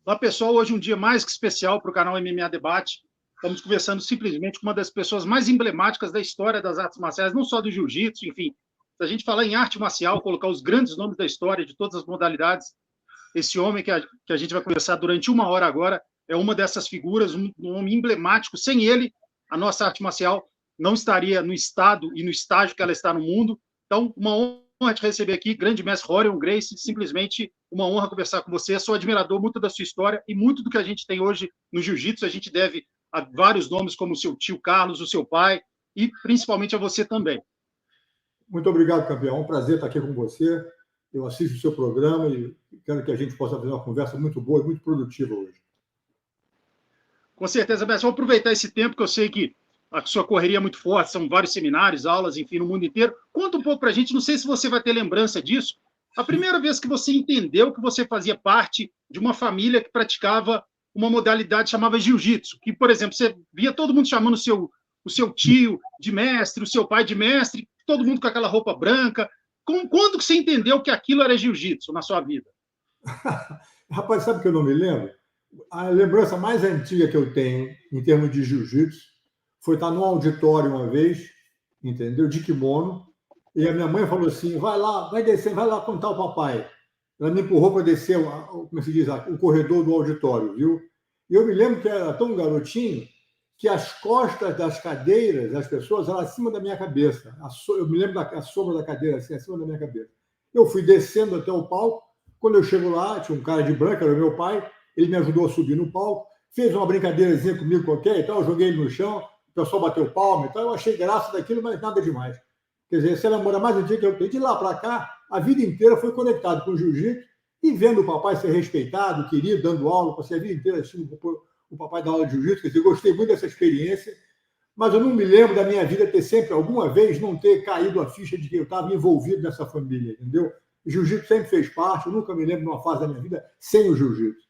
Olá, pessoal. Hoje é um dia mais que especial para o canal MMA Debate. Estamos conversando simplesmente com uma das pessoas mais emblemáticas da história das artes marciais, não só do jiu-jitsu, enfim. Se a gente falar em arte marcial, colocar os grandes nomes da história de todas as modalidades, esse homem que a gente vai conversar durante uma hora agora é uma dessas figuras, um homem emblemático. Sem ele, a nossa arte marcial não estaria no estado e no estágio que ela está no mundo. Então, uma honra te receber aqui, grande mestre Rorion Gracie, simplesmente uma honra conversar com você. Sou admirador muito da sua história e muito do que a gente tem hoje no jiu-jitsu, a gente deve a vários nomes como o seu tio Carlos, o seu pai e principalmente a você também. Muito obrigado, campeão. É um prazer estar aqui com você. Eu assisto o seu programa e quero que a gente possa fazer uma conversa muito boa e muito produtiva hoje. Com certeza, Mestre. Vou aproveitar esse tempo que eu sei que a sua correria é muito forte, são vários seminários, aulas, enfim, no mundo inteiro. Conta um pouco para a gente, não sei se você vai ter lembrança disso. A primeira vez que você entendeu que você fazia parte de uma família que praticava uma modalidade chamada jiu-jitsu, que, por exemplo, você via todo mundo chamando o seu tio de mestre, o seu pai de mestre, todo mundo com aquela roupa branca. Quando que você entendeu que aquilo era jiu-jitsu na sua vida? Rapaz, sabe que eu não me lembro? A lembrança mais antiga que eu tenho em termos de jiu-jitsu foi estar num auditório uma vez, entendeu? De kimono, e a minha mãe falou assim: vai lá, vai descer, vai lá contar o papai. Ela me empurrou para descer, como se diz, o corredor do auditório, viu? E eu me lembro que era tão garotinho que as costas das cadeiras das pessoas eram acima da minha cabeça. Eu me lembro da sombra da cadeira, assim, acima da minha cabeça. Eu fui descendo até o palco. Quando eu chego lá, tinha um cara de branco, era o meu pai, ele me ajudou a subir no palco, fez uma brincadeirazinha comigo qualquer e tal, eu joguei ele no chão, o pessoal bateu palma e tal, eu achei graça daquilo, mas nada demais. Quer dizer, essa é a memória mais antiga que eu tenho. De lá para cá, a vida inteira foi conectado com o jiu-jitsu e vendo o papai ser respeitado, querido, dando aula, passei a vida inteira assistindo o papai dar aula de jiu-jitsu, quer dizer, gostei muito dessa experiência, mas eu não me lembro da minha vida ter sempre, alguma vez, não ter caído a ficha de que eu estava envolvido nessa família, entendeu? O jiu-jitsu sempre fez parte, eu nunca me lembro de uma fase da minha vida sem o jiu-jitsu.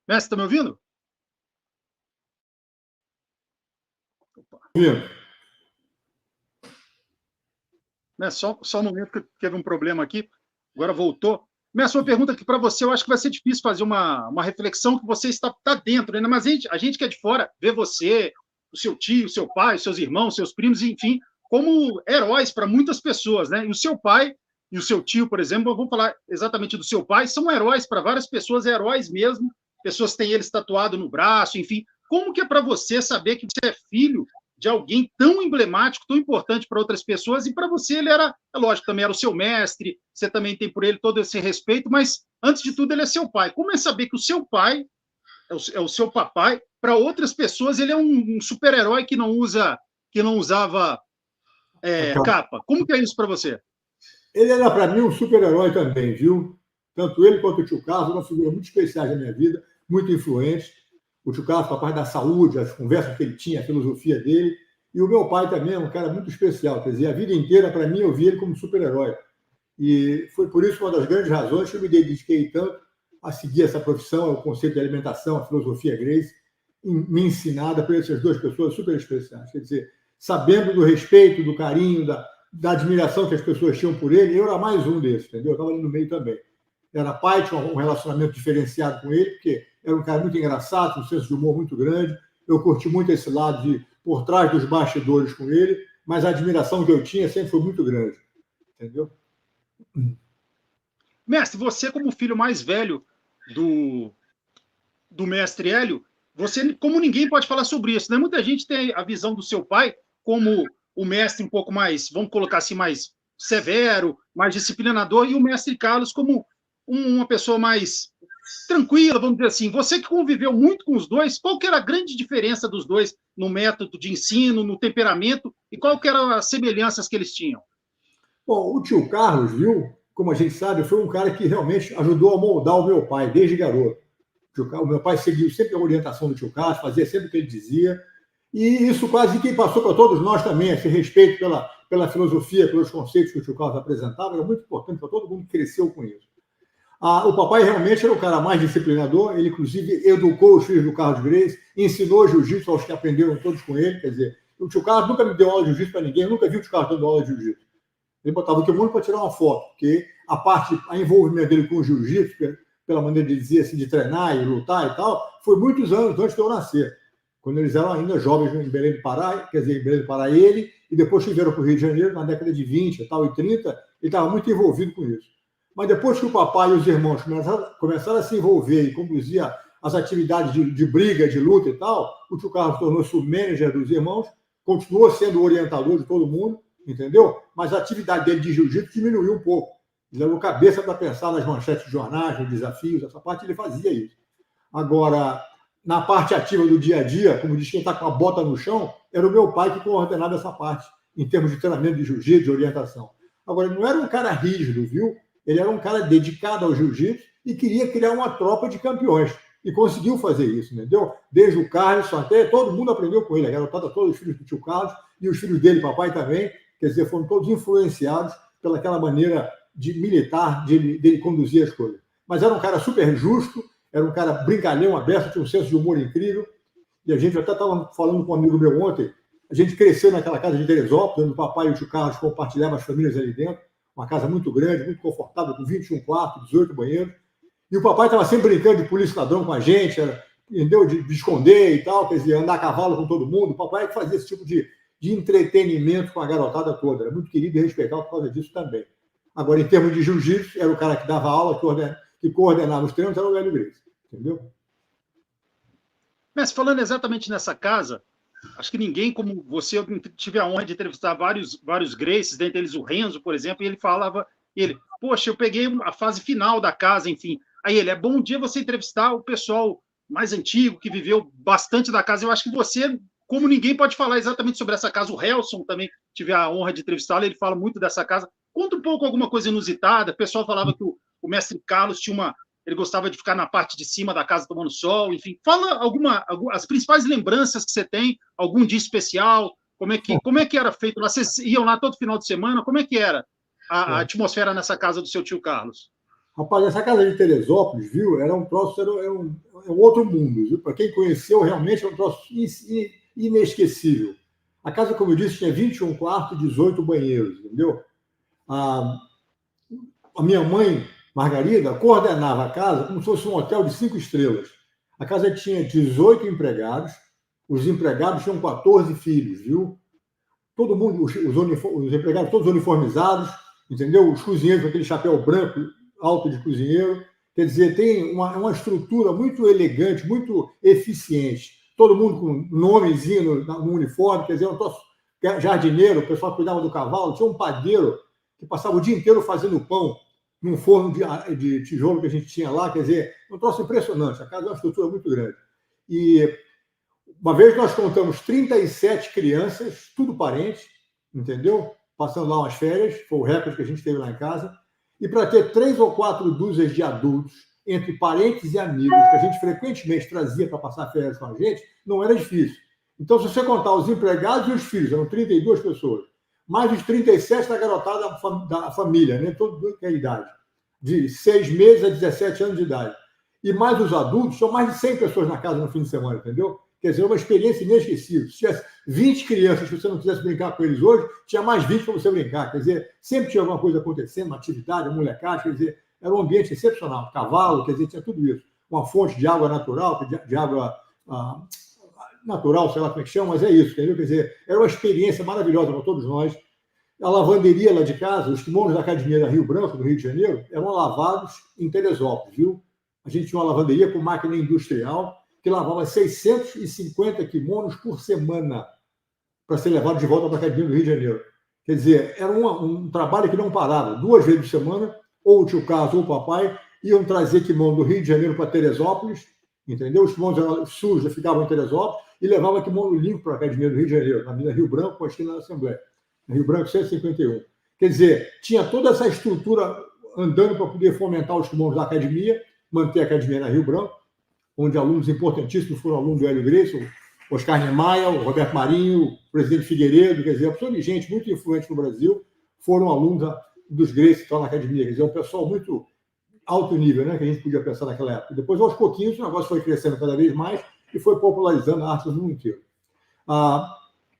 Mestre, está me ouvindo? Ouvindo. Só um momento que teve um problema aqui, agora voltou. Mestre, uma pergunta aqui para você, eu acho que vai ser difícil fazer uma reflexão que você está dentro, né? Mas a gente que é de fora vê você, o seu tio, o seu pai, os seus irmãos, seus primos, enfim, como heróis para muitas pessoas, né? E o seu pai e o seu tio, por exemplo, vamos falar exatamente do seu pai, são heróis para várias pessoas, heróis mesmo, pessoas têm eles tatuado no braço, enfim. Como que é para você saber que você é filho de alguém tão emblemático, tão importante para outras pessoas, e para você ele era, é lógico, também era o seu mestre, você também tem por ele todo esse respeito, mas, antes de tudo, ele é seu pai. Como é saber que o seu pai é o seu papai, para outras pessoas ele é um super-herói que não usava capa? Como que é isso para você? Ele era, para mim, um super-herói também, viu? Tanto ele quanto o tio Carlos, uma figura muito especial na minha vida, muito influente. O tio Carlos, papai da saúde, as conversas que ele tinha, a filosofia dele. E o meu pai também é um cara muito especial. Quer dizer, a vida inteira, para mim, eu vi ele como super-herói. E foi por isso uma das grandes razões que eu me dediquei tanto a seguir essa profissão, o conceito de alimentação, a filosofia Gracie, me ensinada por essas duas pessoas super especiais. Quer dizer, sabendo do respeito, do carinho, da admiração que as pessoas tinham por ele, eu era mais um desses, entendeu? Eu estava ali no meio também. Era pai, tinha um relacionamento diferenciado com ele, porque era um cara muito engraçado, um senso de humor muito grande. Eu curti muito esse lado de por trás dos bastidores com ele, mas a admiração que eu tinha sempre foi muito grande, entendeu? Mestre, você como filho mais velho do mestre Hélio, você, como ninguém, pode falar sobre isso, né? Muita gente tem a visão do seu pai como o mestre um pouco mais, vamos colocar assim, mais severo, mais disciplinador, e o mestre Carlos como uma pessoa mais tranquila, vamos dizer assim. Você que conviveu muito com os dois, qual que era a grande diferença dos dois no método de ensino, no temperamento, e qual que eram as semelhanças que eles tinham? Bom, o tio Carlos, viu, como a gente sabe, foi um cara que realmente ajudou a moldar o meu pai desde garoto. O meu pai seguiu sempre a orientação do tio Carlos, fazia sempre o que ele dizia, e isso quase que passou para todos nós também, esse respeito pela filosofia, pelos conceitos que o tio Carlos apresentava, era muito importante para todo mundo que cresceu com isso. O papai realmente era o cara mais disciplinador, ele inclusive educou os filhos do Carlos Gracie, ensinou jiu-jitsu aos que aprenderam todos com ele, quer dizer, O tio Carlos nunca me deu aula de jiu-jitsu para ninguém, eu nunca vi o tio Carlos dando aula de jiu-jitsu. Ele botava o kimono para tirar uma foto, porque a envolvimento dele com o jiu-jitsu, pela maneira de dizer assim, de treinar e lutar e tal, foi muitos anos antes de eu nascer, quando eles eram ainda jovens em Belém do Pará, quer dizer, em Belém do Pará ele, e depois que vieram para o Rio de Janeiro, na década de 20 e tal, e 30, ele estava muito envolvido com isso. Mas depois que o papai e os irmãos começaram a se envolver e conduzir as atividades de briga, de luta e tal, o tio Carlos tornou-se o manager dos irmãos, continuou sendo o orientador de todo mundo, entendeu? Mas a atividade dele de jiu-jitsu diminuiu um pouco. Ele levou cabeça para pensar nas manchetes de jornais, nos desafios, essa parte ele fazia isso. Agora, na parte ativa do dia a dia, como diz quem está com a bota no chão, era o meu pai que coordenava essa parte, em termos de treinamento de jiu-jitsu, de orientação. Agora, ele não era um cara rígido, viu? Ele era um cara dedicado ao jiu-jitsu e queria criar uma tropa de campeões. E conseguiu fazer isso, entendeu? Desde o Carlos até todo mundo aprendeu com ele. A garotada, todos os filhos do tio Carlos e os filhos dele, papai também, quer dizer, foram todos influenciados pelaquela maneira de militar, dele conduzir as coisas. Mas era um cara super justo, era um cara brincalhão, aberto, tinha um senso de humor incrível. E a gente até estava falando com um amigo meu ontem, a gente cresceu naquela casa de Teresópolis, onde o papai e o tio Carlos compartilhavam as famílias ali dentro, uma casa muito grande, muito confortável, com 21 quartos, 18 banheiros. E o papai estava sempre brincando de polícia ladrão com a gente, entendeu? De esconder e tal, quer dizer, andar a cavalo com todo mundo. O papai que fazia esse tipo de entretenimento com a garotada toda. Era muito querido e respeitado por causa disso também. Agora, em termos de jiu-jitsu, era o cara que dava aula, que coordenava os treinos, era o Hélio Gracie, entendeu? Mas falando exatamente nessa casa, acho que ninguém como você, eu tive a honra de entrevistar vários Gracies, dentre eles o Renzo, por exemplo, e ele falava, poxa, eu peguei a fase final da casa, enfim. Aí ele, é bom dia você entrevistar o pessoal mais antigo, que viveu bastante da casa. Eu acho que você, como ninguém, pode falar exatamente sobre essa casa. O Helson também tive a honra de entrevistá-lo, ele fala muito dessa casa. Conta um pouco alguma coisa inusitada. O pessoal falava que o mestre Carlos ele gostava de ficar na parte de cima da casa tomando sol, enfim. Fala as principais lembranças que você tem, algum dia especial, como é que era feito lá? Vocês iam lá todo final de semana? Como é que era a atmosfera nessa casa do seu tio Carlos? Rapaz, essa casa de Teresópolis, viu, era um troço, era um outro mundo, viu? Para quem conheceu, realmente é um troço inesquecível. A casa, como eu disse, tinha 21 quartos, 18 banheiros, entendeu? A minha mãe, Margarida, coordenava a casa como se fosse um hotel de 5 estrelas. A casa tinha 18 empregados, os empregados tinham 14 filhos, viu? Todo mundo, os empregados todos uniformizados, entendeu? Os cozinheiros com aquele chapéu branco, alto de cozinheiro. Quer dizer, tem uma estrutura muito elegante, muito eficiente. Todo mundo com nomezinho no uniforme, quer dizer, um jardineiro, o pessoal cuidava do cavalo, tinha um padeiro que passava o dia inteiro fazendo pão num forno de tijolo que a gente tinha lá, quer dizer, um troço impressionante. A casa é uma estrutura muito grande. E uma vez nós contamos 37 crianças, tudo parente, entendeu? Passando lá umas férias, foi o recorde que a gente teve lá em casa. E para ter 3 ou 4 dúzias de adultos, entre parentes e amigos, que a gente frequentemente trazia para passar férias com a gente, não era difícil. Então, se você contar os empregados e os filhos, eram 32 pessoas, mais os 37 da garotada da família, né? Toda a idade, de 6 meses a 17 anos de idade. E mais os adultos, são mais de 100 pessoas na casa no fim de semana, entendeu? Quer dizer, é uma experiência inesquecível. Se tivesse 20 crianças que você não quisesse brincar com eles hoje, tinha mais 20 para você brincar. Quer dizer, sempre tinha alguma coisa acontecendo, uma atividade, uma molecagem, quer dizer, era um ambiente excepcional. Cavalo, quer dizer, tinha tudo isso. Uma fonte de água natural, de água natural, sei lá como é que chama, mas é isso, entendeu? Quer dizer, era uma experiência maravilhosa para todos nós. A lavanderia lá de casa, os kimonos da Academia da Rio Branco, do Rio de Janeiro, eram lavados em Teresópolis, viu? A gente tinha uma lavanderia com máquina industrial que lavava 650 kimonos por semana para ser levado de volta para a Academia do Rio de Janeiro. Quer dizer, era um trabalho que não parava. 2 vezes por semana, ou o tio Carlos ou o papai iam trazer kimono do Rio de Janeiro para Teresópolis, entendeu? Os kimonos eram sujos, ficavam em Teresópolis, e levavam kimono limpo para a Academia do Rio de Janeiro, na Avenida Rio Branco, com a esquina da Assembleia. Rio Branco 151. Quer dizer, tinha toda essa estrutura andando para poder fomentar os kimonos da academia, manter a academia na Rio Branco, onde alunos importantíssimos foram alunos do Hélio Gracie, o Oscar Niemeyer, o Roberto Marinho, o presidente Figueiredo, quer dizer, a pessoa de gente muito influente no Brasil, foram alunos dos Gracie que estão na academia, quer dizer, um pessoal muito alto nível, né, que a gente podia pensar naquela época. Depois, aos pouquinhos, o negócio foi crescendo cada vez mais e foi popularizando a arte no mundo inteiro.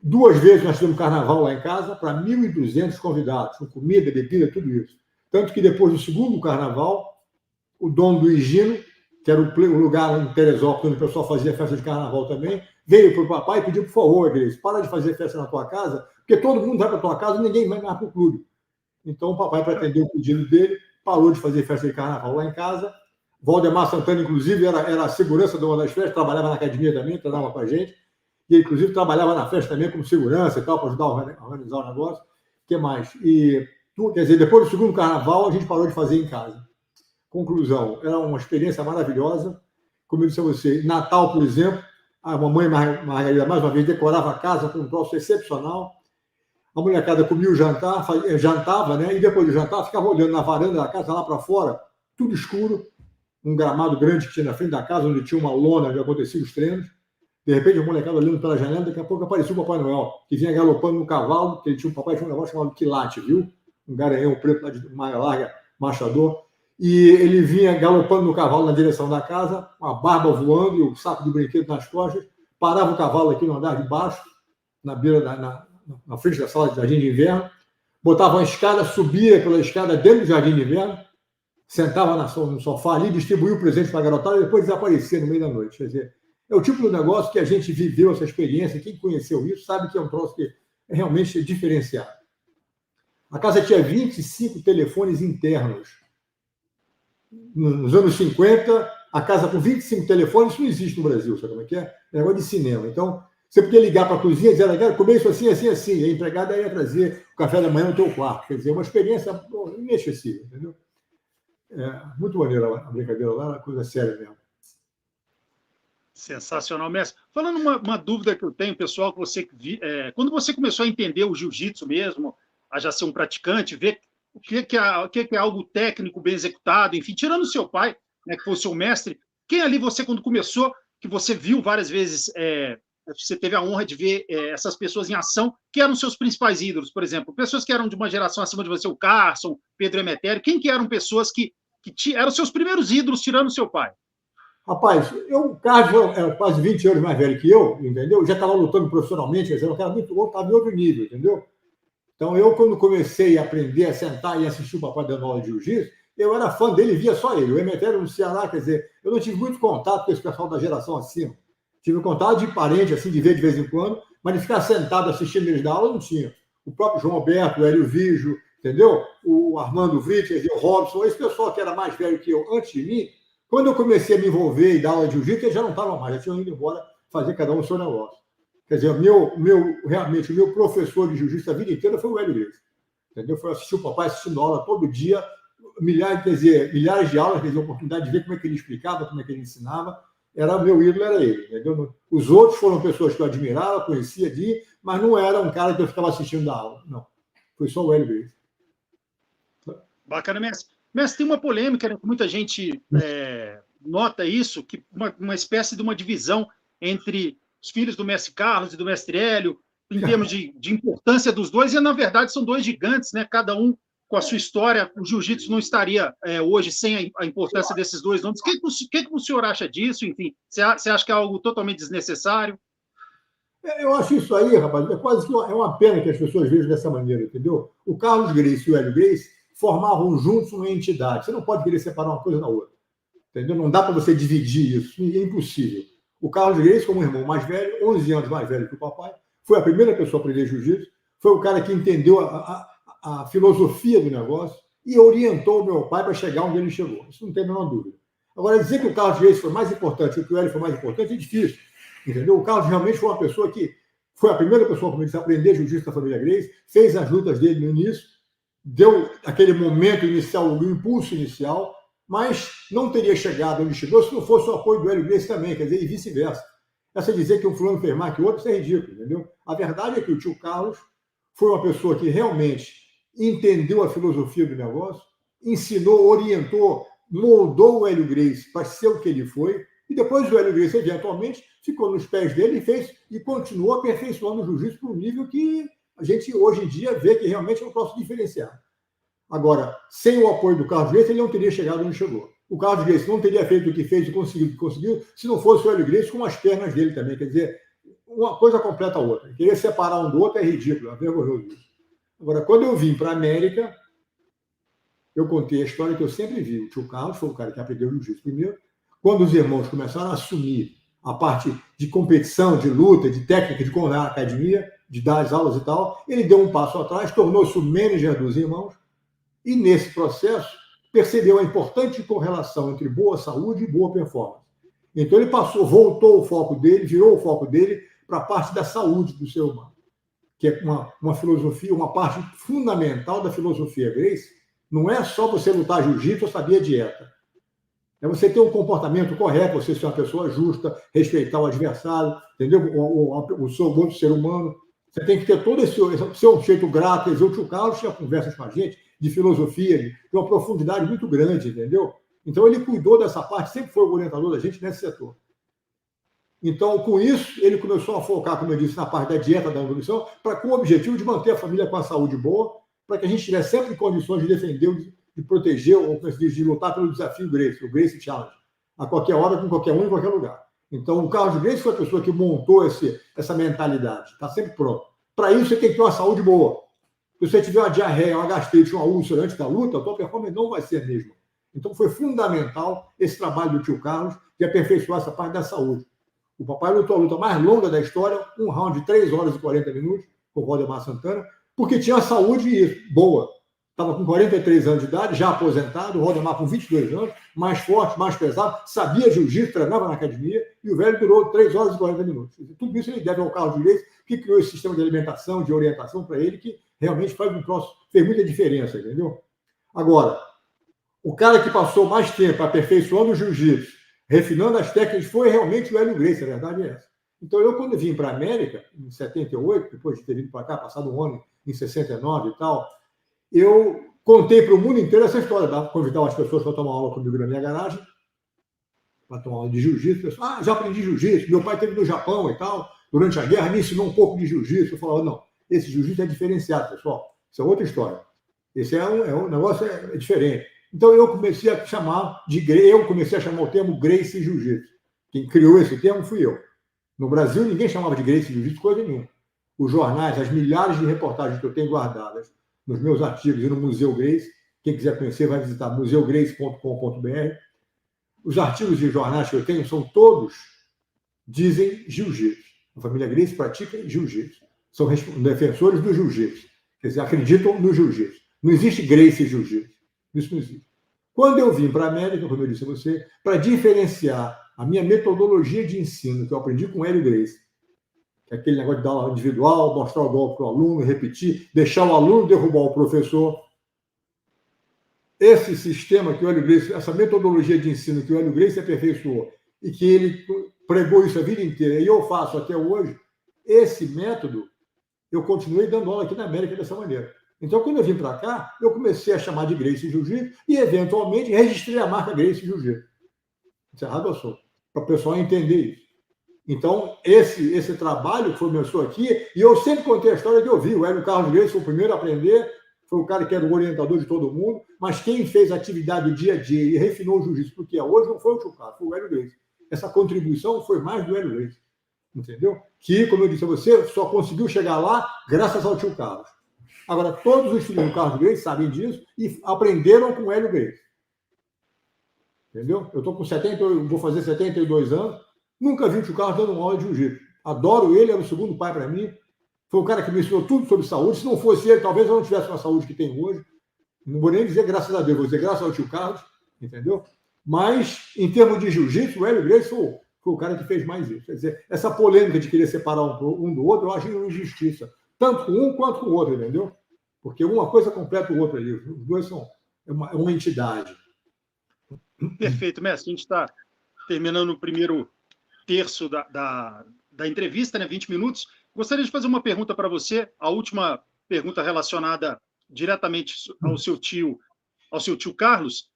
2 vezes nós tivemos carnaval lá em casa para 1.200 convidados, com comida, bebida, tudo isso. Tanto que depois do segundo carnaval, o dono do Higino, que era o lugar em Teresópolis onde o pessoal fazia festa de carnaval também, veio para o papai e pediu, por favor, Grace, para de fazer festa na tua casa, porque todo mundo vai para a tua casa e ninguém vai mais para o clube. Então o papai, para atender o pedido dele, parou de fazer festa de carnaval lá em casa. Valdemar Santana, inclusive, era a segurança de uma das festas, trabalhava na academia também, treinava com a gente. E, inclusive, trabalhava na festa também como segurança e tal, para ajudar a organizar o negócio. O que mais? E, quer dizer, depois do segundo carnaval, a gente parou de fazer em casa. Conclusão, era uma experiência maravilhosa. Como eu disse a você, Natal, por exemplo, a mamãe Margarida, mais uma vez, decorava a casa com um troço excepcional. A molecada comia o jantar, jantava, né? E depois do jantar, ficava olhando na varanda da casa, lá para fora, tudo escuro, um gramado grande que tinha na frente da casa, onde tinha uma lona onde aconteciam os treinos. De repente, a molecada olhando pela janela, daqui a pouco apareceu o Papai Noel, que vinha galopando no cavalo, que ele tinha um papai tinha um negócio chamado quilate, viu? Um garanhão preto de manga larga, machador. E ele vinha galopando no cavalo na direção da casa, com a barba voando e o saco de brinquedo nas costas, parava o cavalo aqui no andar de baixo, na beira na frente da sala de jardim de inverno, botava uma escada, subia pela escada dentro do jardim de inverno, sentava no sofá ali, distribuía o presente para a garotada e depois desaparecia no meio da noite. Quer dizer, é o tipo de negócio que a gente viveu essa experiência, quem conheceu isso sabe que é um troço que é realmente diferenciado. A casa tinha 25 telefones internos. Nos anos 50, a casa com 25 telefones, isso não existe no Brasil, sabe como é que é? É negócio de cinema. Então, você podia ligar para a cozinha e dizer, eu quero comer isso assim, assim, assim. E a empregada ia trazer o café da manhã no teu quarto. Quer dizer, uma experiência inesquecível, entendeu? É, muito maneira a brincadeira lá, uma coisa séria mesmo. Sensacional, mestre. Falando uma dúvida que eu tenho, pessoal, que você quando você começou a entender o jiu-jitsu mesmo, a já ser um praticante, ver o que é algo técnico bem executado, enfim, tirando o seu pai, né, que foi o seu mestre, quem ali você, quando começou, que você viu várias vezes, você teve a honra de ver essas pessoas em ação, que eram seus principais ídolos, por exemplo, pessoas que eram de uma geração acima de você, o Carson, Pedro Emetério, quem que eram pessoas que eram seus primeiros ídolos, tirando o seu pai? Rapaz, o Carlos é quase 20 anos mais velho que eu, entendeu? Já estava lutando profissionalmente, quer dizer, um cara muito outro, estava em outro nível, entendeu? Então, eu, quando comecei a aprender a sentar e assistir o papai dando aula de jiu-jitsu, eu era fã dele, via só ele. O Emetério no Ceará, quer dizer, eu não tive muito contato com esse pessoal da geração acima. Tive contato de parente, assim, de ver de vez em quando, mas de ficar sentado assistindo eles dar aula, não tinha. O próprio João Alberto, o Hélio Vigio, entendeu? O Armando Vritter, o Robson, esse pessoal que era mais velho que eu antes de mim, quando eu comecei a me envolver e dar aula de jiu-jitsu, eles já não estavam mais, já tinham ido embora fazer cada um o seu negócio. Quer dizer, realmente, o meu professor de jiu-jitsu a vida inteira foi o Hélio Gracie. Entendeu? Foi assistir o papai assistindo aula todo dia, milhares de aulas, quer dizer, a oportunidade de ver como é que ele explicava, como é que ele ensinava. O meu ídolo era ele. Entendeu? Os outros foram pessoas que eu admirava, conhecia mas não era um cara que eu ficava assistindo da aula. Não. Foi só o Hélio Gracie. Bacana, mestre. Mestre, tem uma polêmica, né? Muita gente nota isso, que uma espécie de uma divisão entre os filhos do mestre Carlos e do mestre Hélio, em termos de importância dos dois, e na verdade são dois gigantes, né? Cada um com a sua história. O jiu-jitsu não estaria hoje sem a importância desses dois nomes. O que o senhor acha disso? Enfim, você acha que é algo totalmente desnecessário? Eu acho isso aí, rapaz, é quase que é uma pena que as pessoas vejam dessa maneira, entendeu? O Carlos Gracie e o Hélio Gracie formavam juntos uma entidade. Você não pode querer separar uma coisa da outra. Entendeu? Não dá para você dividir isso. É impossível. O Carlos Gracie, como irmão mais velho, 11 anos mais velho que o papai, foi a primeira pessoa a aprender jiu-jitsu, foi o cara que entendeu a filosofia do negócio e orientou o meu pai para chegar onde ele chegou. Isso não tem a menor dúvida. Agora, dizer que o Carlos Gracie foi mais importante ou que o Hélio foi mais importante é difícil. Entendeu? O Carlos realmente foi uma pessoa que foi a primeira pessoa como a aprender jiu-jitsu da família Gracie, fez as lutas dele no início, deu aquele momento inicial, o impulso inicial, mas não teria chegado onde chegou se não fosse o apoio do Hélio Gracie também, quer dizer, e vice-versa. Essa dizer que um fulano fez mais que o outro, isso é ridículo, entendeu? A verdade é que o tio Carlos foi uma pessoa que realmente entendeu a filosofia do negócio, ensinou, orientou, moldou o Hélio Gracie para ser o que ele foi, e depois o Hélio Gracie, eventualmente, ficou nos pés dele e continuou aperfeiçoando o jiu-jitsu para um nível que a gente, hoje em dia, vê que realmente é um troço diferenciado. Agora, sem o apoio do Carlos Gracie, ele não teria chegado onde chegou. O Carlos Gracie não teria feito o que fez e conseguido o que conseguiu se não fosse o Hélio Gracie com as pernas dele também. Quer dizer, uma coisa completa a outra. Querer separar um do outro é ridículo, é vergonhoso isso. Agora, quando eu vim para a América, eu contei a história que eu sempre vi. O tio Carlos foi o cara que aprendeu jiu-jitsu primeiro. Quando os irmãos começaram a assumir a parte de competição, de luta, de técnica, de comandar a academia, de dar as aulas e tal, ele deu um passo atrás, tornou-se o manager dos irmãos e, nesse processo, percebeu a importante correlação entre boa saúde e boa performance. Então, ele voltou o foco dele, virou o foco dele para a parte da saúde do ser humano, que é uma filosofia, uma parte fundamental da filosofia Gracie. Não é só você lutar jiu-jitsu ou saber a dieta. É você ter um comportamento correto, você ser uma pessoa justa, respeitar o adversário, entendeu? O seu outro ser humano. Você tem que ter todo esse seu jeito grato. O tio Carlos tinha conversas com a gente de filosofia, de uma profundidade muito grande, entendeu? Então, ele cuidou dessa parte, sempre foi o orientador da gente nesse setor. Então, com isso, ele começou a focar, como eu disse, na parte da dieta, da nutrição, com o objetivo de manter a família com a saúde boa, para que a gente tivesse sempre condições de defender, de proteger, ou de lutar pelo desafio Gracie, o Gracie Challenge, a qualquer hora, com qualquer um, em qualquer lugar. Então, o Carlos Gracie foi a pessoa que montou essa mentalidade, está sempre pronto. Para isso, você tem que ter uma saúde boa. Se você tiver uma diarreia, uma gastrite, uma úlcera antes da luta, a tua performance não vai ser a mesma. Então, foi fundamental esse trabalho do tio Carlos de aperfeiçoar essa parte da saúde. O papai lutou a luta mais longa da história, um round de 3 horas e 40 minutos, com o Valdemar Santana, porque tinha saúde boa. Estava com 43 anos de idade, já aposentado, o Valdemar com 22 anos, mais forte, mais pesado, sabia jiu-jitsu, treinava na academia, e o velho durou 3 horas e 40 minutos. Tudo isso ele deve ao Carlos Gracie, que criou esse sistema de alimentação, de orientação para ele, que realmente fez muita diferença, entendeu? Agora, o cara que passou mais tempo aperfeiçoando o jiu-jitsu, refinando as técnicas, foi realmente o Hélio Gracie, a verdade é essa. Então, eu, quando vim para a América, em 78, depois de ter vindo para cá, passado um ano em 69 e tal, eu contei para o mundo inteiro essa história, convidava as pessoas para tomar aula comigo na minha garagem, para tomar aula de jiu-jitsu. Já aprendi jiu-jitsu, meu pai esteve no Japão e tal, durante a guerra, me ensinou um pouco de jiu-jitsu. Eu falava, não, esse jiu-jitsu é diferenciado, pessoal, isso é outra história. Esse um negócio diferente. Então, eu comecei a chamar o termo Gracie Jiu-Jitsu. Quem criou esse termo fui eu. No Brasil, ninguém chamava de Gracie Jiu-Jitsu coisa nenhuma. Os jornais, as milhares de reportagens que eu tenho guardadas nos meus artigos e no Museu Gracie, quem quiser conhecer vai visitar museugracie.com.br. Os artigos de jornais que eu tenho são todos, dizem jiu-jitsu. A família Gracie pratica jiu-jitsu. São defensores do jiu-jitsu. Quer dizer, acreditam no jiu-jitsu. Não existe Gracie Jiu-Jitsu. Isso não existe. Quando eu vim para a América, como eu disse a você, para diferenciar a minha metodologia de ensino, que eu aprendi com o Hélio Gracie, que é aquele negócio de dar aula individual, mostrar o golpe para o aluno, repetir, deixar o aluno derrubar o professor. Esse sistema que o Hélio Gracie, essa metodologia de ensino que o Hélio Gracie aperfeiçoou e que ele pregou isso a vida inteira, e eu faço até hoje, esse método, eu continuei dando aula aqui na América dessa maneira. Então, quando eu vim para cá, eu comecei a chamar de Gracie Jiu-Jitsu e, eventualmente, registrei a marca Gracie Jiu-Jitsu. Encerrado o assunto, para o pessoal entender isso. Então, esse trabalho que começou aqui, e eu sempre contei a história que eu vi. O Hélio Carlos Gracie foi o primeiro a aprender, foi o cara que era o orientador de todo mundo, mas quem fez a atividade do dia a dia e refinou o jiu-jitsu para o que é hoje não foi o tio Carlos, foi o Hélio Gracie. Essa contribuição foi mais do Hélio Gracie. Entendeu? Que, como eu disse a você, só conseguiu chegar lá graças ao tio Carlos. Agora, todos os filhos do Carlos Gracie sabem disso e aprenderam com o Hélio Gracie. Entendeu? Eu estou com vou fazer 72 anos, nunca vi o tio Carlos dando uma aula de jiu-jitsu. Adoro ele, era o segundo pai para mim. Foi o cara que me ensinou tudo sobre saúde. Se não fosse ele, talvez eu não tivesse uma saúde que tenho hoje. Não vou nem dizer graças a Deus, vou dizer graças ao tio Carlos, entendeu? Mas, em termos de jiu-jitsu, o Hélio Gracie foi o cara que fez mais isso. Quer dizer, essa polêmica de querer separar um do outro, eu acho injustiça. Tanto com um quanto com o outro, entendeu? Porque uma coisa completa o outro ali. Os dois são uma entidade. Perfeito, mestre. A gente está terminando o primeiro terço da entrevista, né? 20 minutos. Gostaria de fazer uma pergunta para você. A última pergunta relacionada diretamente ao seu tio Carlos.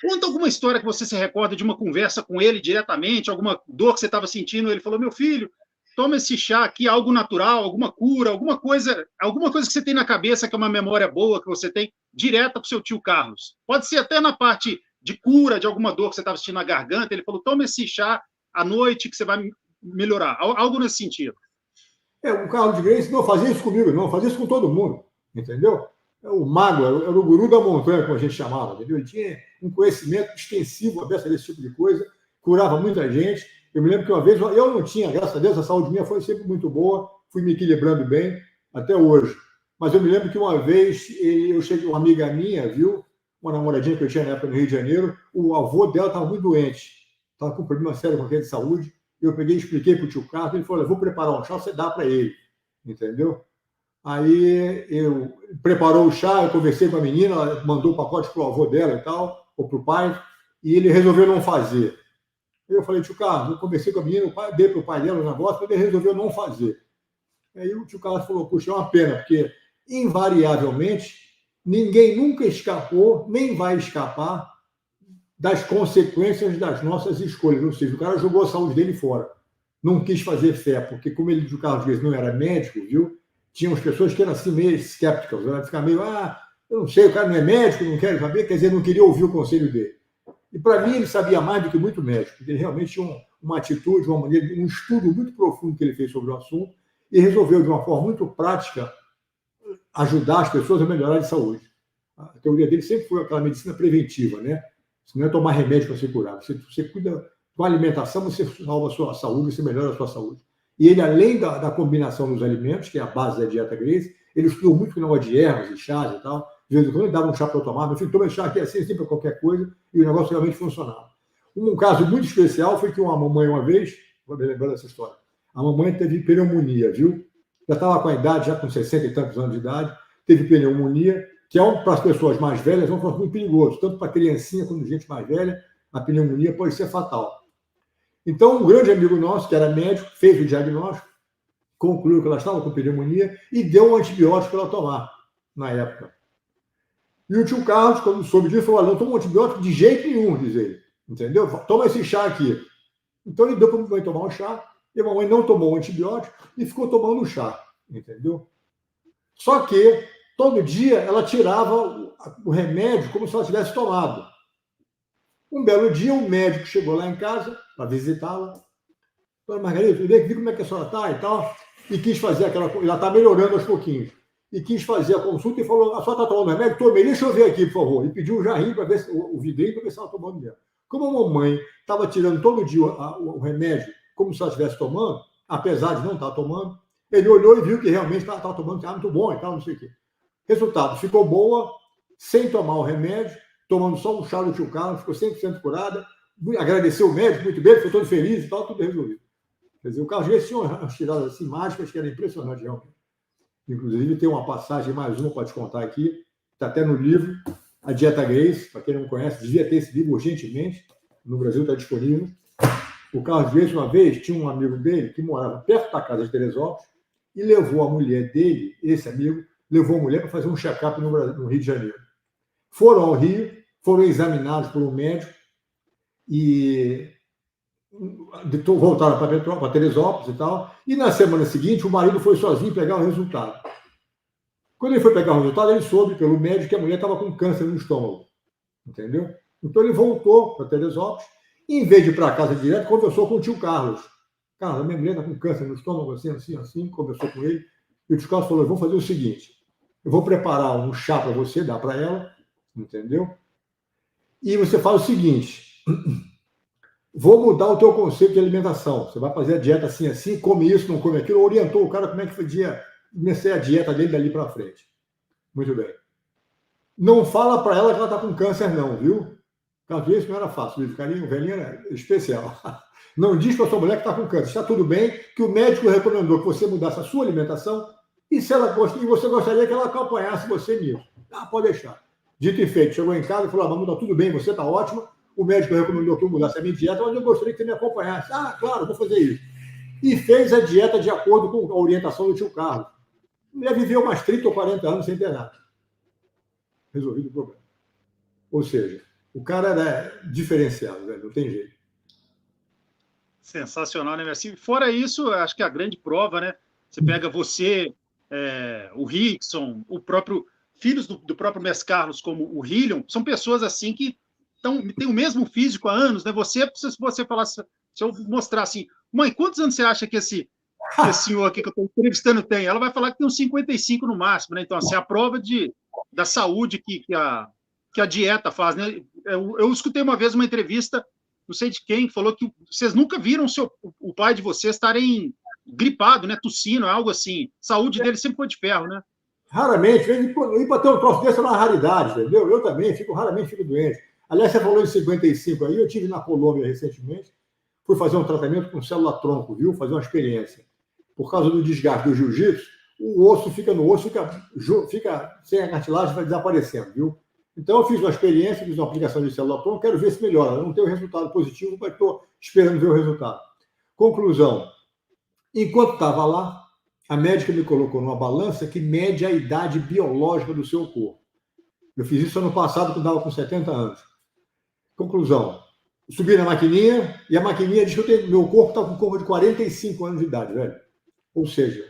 Conta alguma história que você se recorda de uma conversa com ele diretamente, alguma dor que você estava sentindo. Ele falou, meu filho, toma esse chá aqui, algo natural, alguma cura, alguma coisa que você tem na cabeça, que é uma memória boa que você tem, direta para o seu tio Carlos. Pode ser até na parte de cura de alguma dor que você estava sentindo na garganta. Ele falou, toma esse chá à noite, que você vai melhorar? Algo nesse sentido. O Carlos Gracie não fazia isso comigo, não, fazia isso com todo mundo, entendeu? O mago, era o guru da montanha, como a gente chamava, entendeu? Ele tinha um conhecimento extensivo aberto desse tipo de coisa, curava muita gente. Eu me lembro que uma vez, eu não tinha, graças a Deus, a saúde minha foi sempre muito boa, fui me equilibrando bem, até hoje. Mas eu me lembro que uma vez, eu cheguei, uma amiga minha, viu, uma namoradinha que eu tinha na época no Rio de Janeiro, o avô dela estava muito doente, estava com um problema sério com a de saúde. Eu peguei e expliquei para o tio Carlos, ele falou, eu vou preparar um chá, você dá para ele, entendeu? Aí eu preparou o chá, eu conversei com a menina, ela mandou o pacote para o avô dela e tal, ou para o pai, e ele resolveu não fazer. Eu falei, tio Carlos, eu conversei com a menina, dei para o pai dela o negócio, mas ele resolveu não fazer. Aí o tio Carlos falou, puxa, é uma pena, porque invariavelmente ninguém nunca escapou, nem vai escapar das consequências das nossas escolhas. Ou seja, o cara jogou a saúde dele fora. Não quis fazer fé, porque como ele, o Carlos Gracie, não era médico, viu? Tinha umas pessoas que eram assim meio escépticas, ela ficava meio, eu não sei, o cara não é médico, não quero saber, quer dizer, não queria ouvir o conselho dele. E para mim ele sabia mais do que muito médico, porque ele realmente tinha uma atitude, uma maneira, um estudo muito profundo que ele fez sobre o assunto e resolveu de uma forma muito prática ajudar as pessoas a melhorar de saúde. A teoria dele sempre foi aquela medicina preventiva, né? Você não é tomar remédio para se curar, você cuida com a alimentação, você salva a sua saúde, você melhora a sua saúde. E ele, além da combinação dos alimentos, que é a base da dieta Gracie, ele estudou muito com o negócio de ervas e chás e tal. De vez em quando ele dava um chá para eu tomar, mas toma esse chá aqui assim para qualquer coisa, e o negócio realmente funcionava. Um caso muito especial foi que uma mamãe, uma vez, vou me lembrar dessa história, a mamãe teve pneumonia, viu? Já estava com a idade, já com 60 e tantos anos de idade, teve pneumonia, que para as pessoas mais velhas é um processo muito perigoso, tanto para criancinha quanto gente mais velha, a pneumonia pode ser fatal. Então, um grande amigo nosso, que era médico, fez o diagnóstico, concluiu que ela estava com pneumonia e deu um antibiótico para ela tomar, na época. E o tio Carlos, quando soube disso, falou, não toma um antibiótico de jeito nenhum, diz ele. Entendeu? Toma esse chá aqui. Então, ele deu para a mamãe tomar um chá, e a mamãe não tomou o antibiótico e ficou tomando o chá. Entendeu? Só que, todo dia, ela tirava o remédio como se ela tivesse tomado. Um belo dia, um médico chegou lá em casa para visitá-la. Dona Margarida, eu vi como é que a senhora está e tal, e quis fazer aquela coisa, ela está melhorando aos pouquinhos, e quis fazer a consulta e falou, a senhora está tomando remédio? Tomei, deixa eu ver aqui, por favor. E pediu um jarrinho para ver o vidrinho para ver se ela estava tomando mesmo. Como a mamãe estava tirando todo dia o remédio, como se ela estivesse tomando, apesar de não estar tomando, ele olhou e viu que realmente estava tomando, que muito bom e tal, não sei o quê. Resultado, ficou boa, sem tomar o remédio, tomando só um chá do tio Carlos, ficou 100% curada, agradeceu o médico muito bem, ficou todo feliz e tal, tudo resolvido. Quer dizer, o Carlos Gracie tinha umas tiradas assim, mágicas que era impressionante realmente. Inclusive, tem uma passagem, mais uma para te contar aqui, está até no livro, A Dieta Gracie, para quem não conhece, devia ter esse livro urgentemente, no Brasil está disponível. O Carlos Gracie, uma vez, tinha um amigo dele que morava perto da casa de Teresópolis e levou a mulher dele, esse amigo, levou a mulher para fazer um check-up no Rio de Janeiro. Foram ao Rio, foram examinados por um médico e voltaram para Teresópolis e tal. E na semana seguinte, o marido foi sozinho pegar o resultado. Quando ele foi pegar o resultado, ele soube pelo médico que a mulher estava com câncer no estômago. Entendeu? Então ele voltou para Teresópolis e, em vez de ir para casa direto, conversou com o tio Carlos. Carlos, a minha mulher está com câncer no estômago, assim, conversou com ele. E o tio Carlos falou, eu vou fazer o seguinte, eu vou preparar um chá para você, dar para ela, entendeu? E você faz o seguinte, vou mudar o teu conceito de alimentação. Você vai fazer a dieta assim, come isso, não come aquilo. Orientou o cara como é que fazia, comecei a dieta dele dali para frente. Muito bem. Não fala para ela que ela está com câncer, não, viu? Caso isso não era fácil, o velhinho era especial. Não diz para sua mulher que está com câncer. Está tudo bem, que o médico recomendou que você mudasse a sua alimentação e se ela e você gostaria que ela acompanhasse você nisso. Pode deixar. Dito e feito, chegou em casa e falou, vamos dar tudo bem, você está ótima. O médico recomendou que eu mudasse a minha dieta, mas eu gostaria que você me acompanhasse. Claro, vou fazer isso. E fez a dieta de acordo com a orientação do tio Carlos. A mulher viveu umas 30 ou 40 anos sem ter nada. Resolvido o problema. Ou seja, o cara era diferenciado, velho, não tem jeito. Sensacional, né, assim, fora isso, acho que a grande prova, né? Você pega você, o Rickson, o próprio filhos do próprio Mestre Carlos, como o Hillion, são pessoas assim que têm o mesmo físico há anos, né? Se você falasse, Se eu mostrar assim, mãe, quantos anos você acha que esse senhor aqui que eu estou entrevistando tem? Ela vai falar que tem uns 55 no máximo, né? Então, assim, a prova da saúde que a dieta faz, né? Eu escutei uma vez uma entrevista, não sei de quem, falou que vocês nunca viram o pai de vocês estarem gripado, né? Tossindo, algo assim. Saúde dele sempre foi de ferro, né? Raramente, ir para ter um troço desse é uma raridade, entendeu? Eu também raramente fico doente. Aliás, você falou em 55 aí, eu tive na Colômbia recentemente, fui fazer um tratamento com célula-tronco, viu? Fazer uma experiência. Por causa do desgaste do jiu-jitsu, o osso fica no osso, fica sem a cartilagem, vai desaparecendo, viu? Então, eu fiz uma experiência, fiz uma aplicação de célula-tronco, quero ver se melhora. Eu não tenho resultado positivo, mas estou esperando ver o resultado. Conclusão, enquanto estava lá, a médica me colocou numa balança que mede a idade biológica do seu corpo. Eu fiz isso ano passado, quando estava com 70 anos. Conclusão, subi na maquininha e a maquininha diz que meu corpo está com corpo de 45 anos de idade, velho. Ou seja,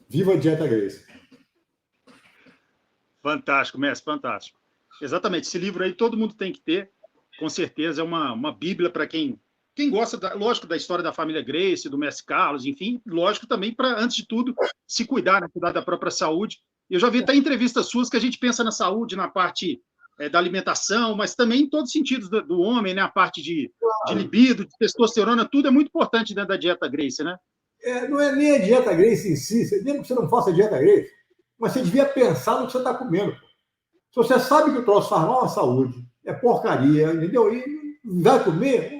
viva a dieta Gracie. Fantástico, mestre, fantástico. Exatamente, esse livro aí todo mundo tem que ter, com certeza é uma bíblia para quem gosta, lógico, da história da família Gracie, do mestre Carlos, enfim, lógico também para, antes de tudo, se cuidar, né, cuidar da própria saúde. Eu já vi até entrevistas suas que a gente pensa na saúde, na parte da alimentação, mas também em todos os sentidos do homem, né, a parte de libido, de testosterona, tudo é muito importante dentro da dieta Gracie, né? Não é nem a dieta Gracie em si, mesmo que você não faça a dieta Gracie, mas você devia pensar no que você está comendo. Se você sabe que o troço faz mal à saúde, é porcaria, entendeu? E vai comer,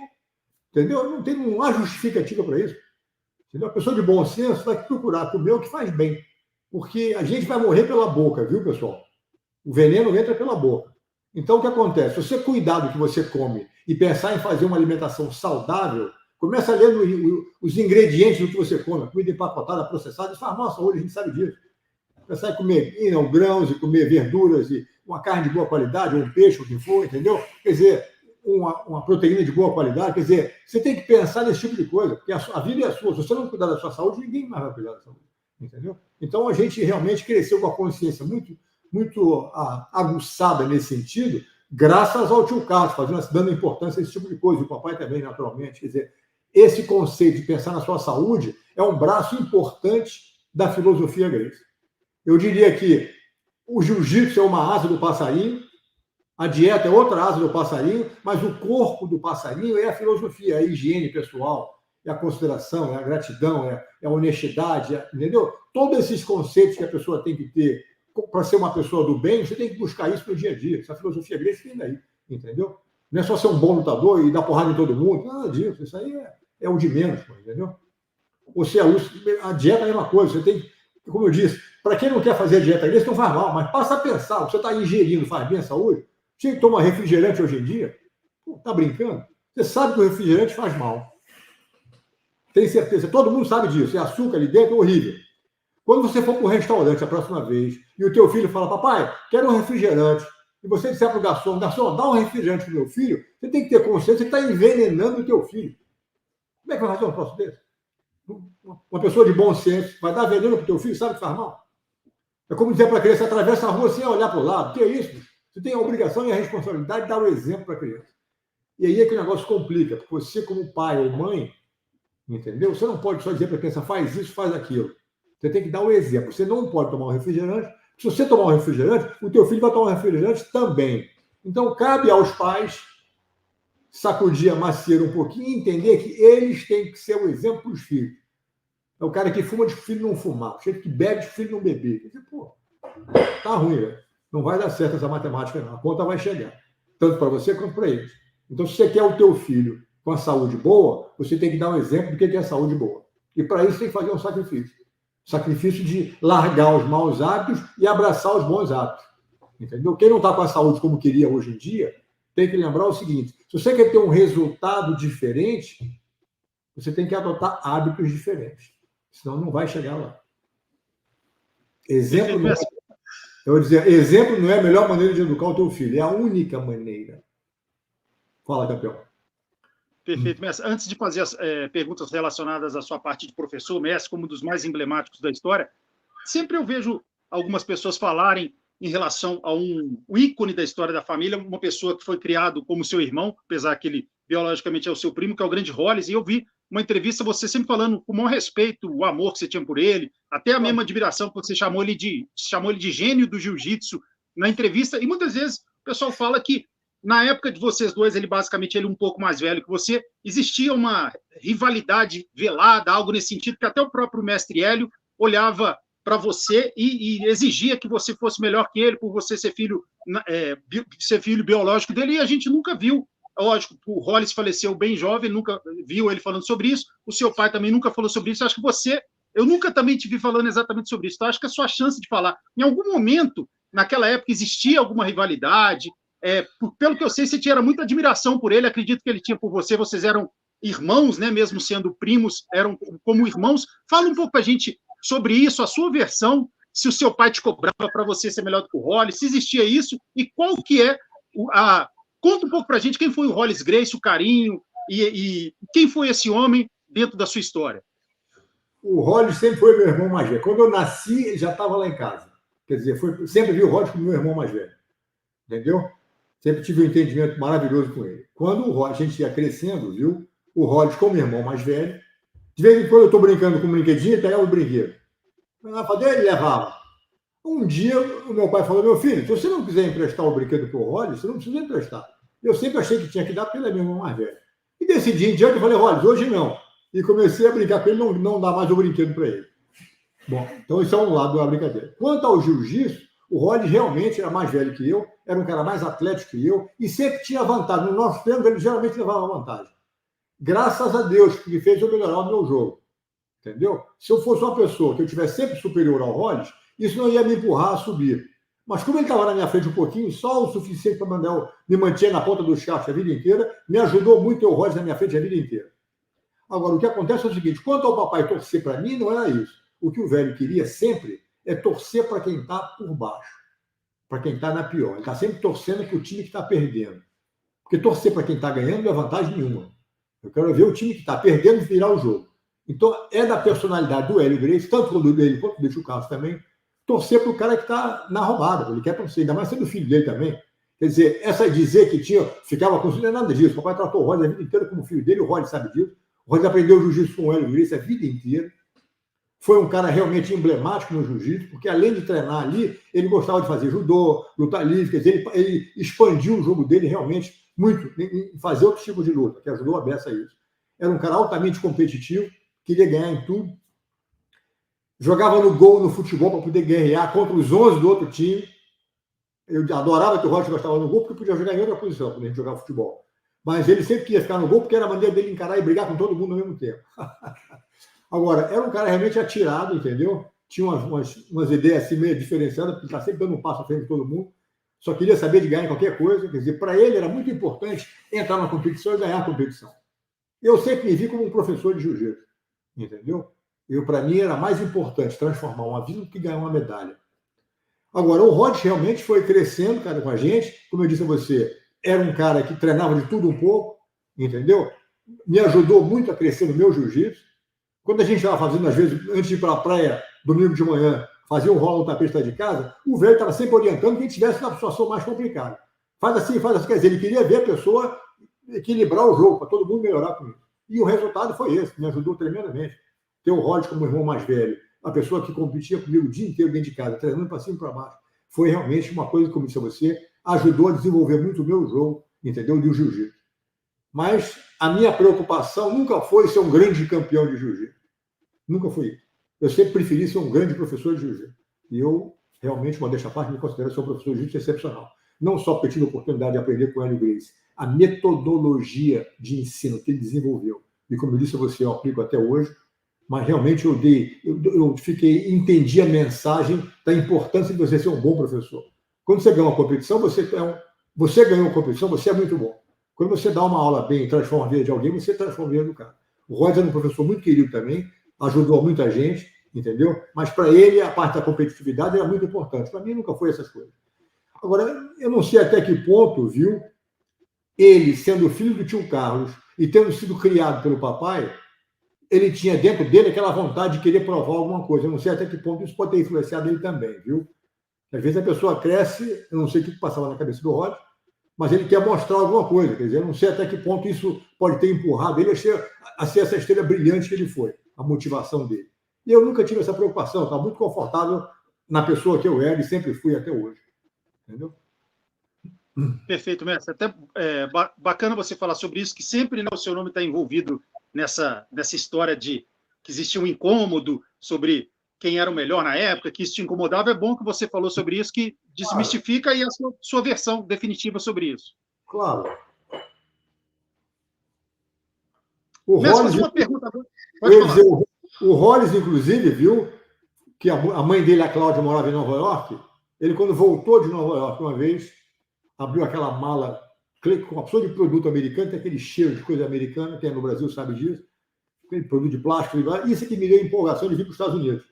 entendeu? Não há justificativa para isso. Entendeu? A pessoa de bom senso vai procurar comer o que faz bem. Porque a gente vai morrer pela boca, viu, pessoal? O veneno entra pela boca. Então, o que acontece? Se você cuidar do que você come e pensar em fazer uma alimentação saudável, começa lendo os ingredientes do que você come, comida empacotada, processada, isso faz mal à saúde, a gente sabe disso. Pensar em comer grãos, e comer verduras, e uma carne de boa qualidade, ou um peixe, o que for, entendeu? Quer dizer, uma proteína de boa qualidade. Quer dizer, você tem que pensar nesse tipo de coisa, porque a vida é sua. Se você não cuidar da sua saúde, ninguém mais vai cuidar da saúde. Entendeu? Então, a gente realmente cresceu com a consciência muito aguçada nesse sentido, graças ao tio Carlos, dando importância a esse tipo de coisa. O papai também, naturalmente. Quer dizer, esse conceito de pensar na sua saúde é um braço importante da filosofia Gracie. Eu diria que o jiu-jitsu é uma asa do passarinho, a dieta é outra asa do passarinho, mas o corpo do passarinho é a filosofia, é a higiene pessoal, é a consideração, é a gratidão, é a honestidade, entendeu? Todos esses conceitos que a pessoa tem que ter para ser uma pessoa do bem, você tem que buscar isso no dia a dia. Essa filosofia Gracie vem daí, entendeu? Não é só ser um bom lutador e dar porrada em todo mundo, nada disso. Isso aí é o de menos, entendeu? A dieta é a mesma coisa, você tem, como eu disse, para quem não quer fazer a dieta Gracie, não faz mal, mas passa a pensar, você está ingerindo, faz bem a saúde? Você toma refrigerante hoje em dia? Está brincando? Você sabe que o refrigerante faz mal. Tem certeza, todo mundo sabe disso, é açúcar ali dentro, é horrível. Quando você for para o restaurante a próxima vez e o teu filho fala, papai, quero um refrigerante, e você disser para o garçom, dá um refrigerante para o meu filho, você tem que ter consciência que está envenenando o teu filho. Como é que vai fazer um troço desse? Uma pessoa de bom senso vai dar veneno para o teu filho, sabe que faz mal? É como dizer para a criança, atravessa a rua sem olhar para o lado. Que é isso? Você tem a obrigação e a responsabilidade de dar o exemplo para a criança. E aí é que o negócio complica, porque você, como pai ou mãe, entendeu? Você não pode só dizer para a criança, faz isso, faz aquilo. Você tem que dar o exemplo. Você não pode tomar um refrigerante. Se você tomar um refrigerante, o teu filho vai tomar um refrigerante também. Então, cabe aos pais sacudir a macieira um pouquinho e entender que eles têm que ser o exemplo para os filhos. É o cara que fuma de filho não fumar, o que bebe de filho não beber. Quer dizer, pô, tá ruim, velho. Não vai dar certo essa matemática, não. A conta vai chegar. Tanto para você quanto para eles. Então, se você quer o teu filho com a saúde boa, você tem que dar um exemplo do que é saúde boa. E para isso tem que fazer um sacrifício. Sacrifício de largar os maus hábitos e abraçar os bons hábitos. Entendeu? Quem não está com a saúde como queria hoje em dia, tem que lembrar o seguinte: se você quer ter um resultado diferente, você tem que adotar hábitos diferentes. Senão não vai chegar lá. Exemplo não é a melhor maneira de educar o teu filho, é a única maneira. Fala, campeão. Perfeito, mestre. Antes de fazer as perguntas relacionadas à sua parte de professor, mestre, como um dos mais emblemáticos da história, sempre eu vejo algumas pessoas falarem em relação a um ícone da história da família, uma pessoa que foi criado como seu irmão, apesar que ele biologicamente é o seu primo, que é o grande Hollis, e eu vi uma entrevista, você sempre falando com o maior respeito, o amor que você tinha por ele, até a mesma admiração, porque você chamou ele de gênio do jiu-jitsu na entrevista, e muitas vezes o pessoal fala que na época de vocês dois, ele um pouco mais velho que você, existia uma rivalidade velada, algo nesse sentido, que até o próprio mestre Hélio olhava para você e exigia que você fosse melhor que ele, por você ser filho biológico dele, e a gente nunca viu. Lógico, o Hollis faleceu bem jovem, nunca viu ele falando sobre isso, o seu pai também nunca falou sobre isso, acho que eu nunca também te vi falando exatamente sobre isso, então acho que a sua chance de falar, em algum momento, naquela época, existia alguma rivalidade, pelo que eu sei, você tinha muita admiração por ele, acredito que ele tinha por você, vocês eram irmãos, né, mesmo sendo primos, eram como irmãos. Fala um pouco para a gente sobre isso, a sua versão, se o seu pai te cobrava para você ser melhor do que o Hollis, se existia isso, e qual que é Conta um pouco para a gente quem foi o Hollis Gracie, o carinho, e quem foi esse homem dentro da sua história. O Hollis sempre foi meu irmão mais velho. Quando eu nasci, ele já estava lá em casa. Quer dizer, sempre vi o Hollis como meu irmão mais velho. Entendeu? Sempre tive um entendimento maravilhoso com ele. Quando a gente ia crescendo, viu? O Hollis, como irmão mais velho, de vez em quando eu estou brincando com um brinquedinho, ele pegava o brinquedo. Ele levava. Um dia, o meu pai falou, meu filho, se você não quiser emprestar o brinquedo para o Hollis, você não precisa emprestar. Eu sempre achei que tinha que dar porque ele é meu irmão mais velho. E desse dia em diante, eu falei, Hollis, hoje não. E comecei a brincar com ele, não dar mais o brinquedo para ele. Bom, então isso é um lado da brincadeira. Quanto ao jiu-jitsu, o Hollis realmente era mais velho que eu, era um cara mais atlético que eu, e sempre tinha vantagem. No nosso treino, ele geralmente levava vantagem. Graças a Deus, porque fez eu melhorar o meu jogo. Entendeu? Se eu fosse uma pessoa que eu tivesse sempre superior ao Hollis, isso não ia me empurrar a subir. Mas como ele estava na minha frente um pouquinho, só o suficiente para me manter na ponta dos cachos a vida inteira, me ajudou muito ter o Hollis na minha frente a vida inteira. Agora, o que acontece é o seguinte, quanto ao papai torcer para mim, não era isso. O que o velho queria sempre é torcer para quem está por baixo, para quem está na pior. Ele está sempre torcendo para o time que está perdendo. Porque torcer para quem está ganhando não é vantagem nenhuma. Eu quero ver o time que está perdendo virar o jogo. Então, é da personalidade do Hélio Gracie, tanto do ele quanto do Deixo Carlos também, torcer para o cara que está na roubada. Ele quer torcer, ainda mais sendo filho dele também. Quer dizer, essa dizer que ficava com não é nada disso. O papai tratou o Hollis a vida inteira como filho dele, o Hollis sabe disso. O Hollis aprendeu jiu-jitsu com o Hélio Gracie a vida inteira. Foi um cara realmente emblemático no jiu-jitsu, porque além de treinar ali, ele gostava de fazer judô, luta livre, quer dizer, ele expandiu o jogo dele realmente muito em fazer outros tipos de luta, que ajudou a beça a isso. Era um cara altamente competitivo, queria ganhar em tudo, jogava no gol no futebol para poder guerrear contra os 11 do outro time. Eu adorava que o Rocha gostava no gol, porque podia jogar em outra posição quando a gente jogava futebol. Mas ele sempre queria ficar no gol, porque era a maneira dele encarar e brigar com todo mundo ao mesmo tempo. Agora, era um cara realmente atirado, entendeu? Tinha umas ideias assim meio diferenciadas, porque está sempre dando um passo à frente de todo mundo. Só queria saber de ganhar em qualquer coisa. Quer dizer, para ele era muito importante entrar na competição e ganhar a competição. Eu sempre me vi como um professor de jiu-jitsu, entendeu? Para mim, era mais importante transformar uma vida do que ganhar uma medalha. Agora, o Rod realmente foi crescendo, cara, com a gente. Como eu disse a você, era um cara que treinava de tudo um pouco, entendeu? Me ajudou muito a crescer no meu jiu-jitsu. Quando a gente estava fazendo, às vezes, antes de ir para a praia, domingo de manhã, fazia um rolo no tapete lá de casa, o velho estava sempre orientando que a gente estivesse na situação mais complicada. Faz assim, quer dizer, ele queria ver a pessoa equilibrar o jogo, para todo mundo melhorar com isso. E o resultado foi esse, me ajudou tremendamente. Ter o Rod como irmão mais velho, a pessoa que competia comigo o dia inteiro dentro de casa, treinando para cima e para baixo, foi realmente uma coisa, como disse a você, ajudou a desenvolver muito o meu jogo, entendeu? De jiu-jitsu. Mas a minha preocupação nunca foi ser um grande campeão de jiu-jitsu. Nunca foi isso. Eu sempre preferi ser um grande professor de jiu-jitsu. E eu, realmente, modéstia à parte, me considero ser um professor de jiu-jitsu excepcional. Não só porque tive a oportunidade de aprender com o Hélio Gracie, a metodologia de ensino que ele desenvolveu. E como eu disse a você, eu aplico até hoje, mas realmente eu entendi a mensagem da importância de você ser um bom professor. Quando você ganha uma competição, você ganhou uma competição, você é muito bom. Quando você dá uma aula bem e transforma a vida de alguém, você transforma a vida do cara. O Roger era um professor muito querido também, ajudou muita gente, entendeu? Mas para ele, a parte da competitividade era muito importante. Para mim, nunca foi essas coisas. Agora, eu não sei até que ponto, viu, ele, sendo filho do tio Carlos e tendo sido criado pelo papai, ele tinha dentro dele aquela vontade de querer provar alguma coisa. Eu não sei até que ponto isso pode ter influenciado ele também, viu? Às vezes a pessoa cresce, eu não sei o que passava na cabeça do Roger, mas ele quer mostrar alguma coisa. Quer dizer, eu não sei até que ponto isso pode ter empurrado ele a ser essa estrela brilhante que ele foi, a motivação dele. E eu nunca tive essa preocupação, estava muito confortável na pessoa que eu era e sempre fui até hoje. Entendeu? Perfeito, mestre. Até bacana você falar sobre isso, que sempre, né, o seu nome está envolvido nessa história de que existia um incômodo sobre quem era o melhor na época, que isso te incomodava. É bom que você falou sobre isso, que desmistifica aí a sua versão definitiva sobre isso. Claro. Mestre, fazer uma pergunta. Pode falar. O Hollis, inclusive, viu que a mãe dele, a Cláudia, morava em Nova York. Ele, quando voltou de Nova York uma vez, abriu aquela mala com uma opção de produto americano, tem aquele cheiro de coisa americana, quem é no Brasil sabe disso, aquele produto de plástico, isso que me deu empolgação de vir para os Estados Unidos.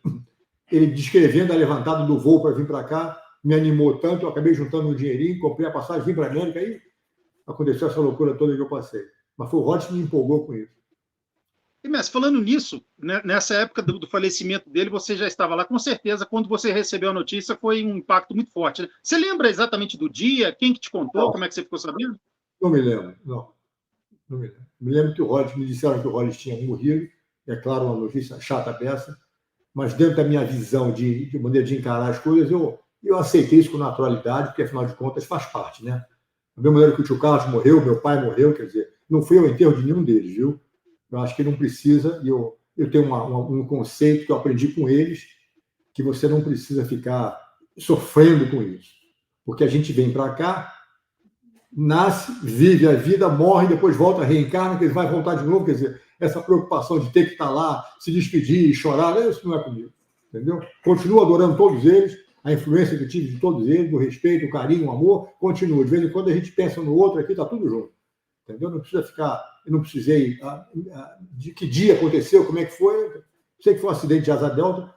Ele descrevendo a levantada do voo para vir para cá, me animou tanto, eu acabei juntando um dinheirinho, comprei a passagem, vim para a América, aí aconteceu essa loucura toda que eu passei. Mas foi o Rod que me empolgou com isso. E, mestre, falando nisso, né, nessa época do falecimento dele, você já estava lá, com certeza, quando você recebeu a notícia, foi um impacto muito forte. Né? Você lembra exatamente do dia? Quem que te contou? Não. Como é que você ficou sabendo? Não me lembro, não. Não me lembro. Me lembro que o Rod, me disseram que o Rod tinha morrido, é claro, uma notícia chata dessa, mas dentro da minha visão de maneira de encarar as coisas, eu aceitei isso com naturalidade, porque, afinal de contas, faz parte, né? Da mesma maneira que o tio Carlos morreu, meu pai morreu, quer dizer, não fui ao enterro de nenhum deles, viu? Eu acho que não precisa, e eu tenho um conceito que eu aprendi com eles, que você não precisa ficar sofrendo com isso. Porque a gente vem para cá, nasce, vive a vida, morre, depois volta, reencarna, que ele vai voltar de novo, quer dizer, essa preocupação de ter que estar lá, se despedir, chorar, isso não é comigo, entendeu? Continuo adorando todos eles, a influência que eu tive de todos eles, o respeito, o carinho, o amor, continua. De vez em quando a gente pensa no outro aqui, está tudo junto. Entendeu? Não precisa ficar, eu não precisei de que dia aconteceu, como é que foi. Sei que foi um acidente de asa delta,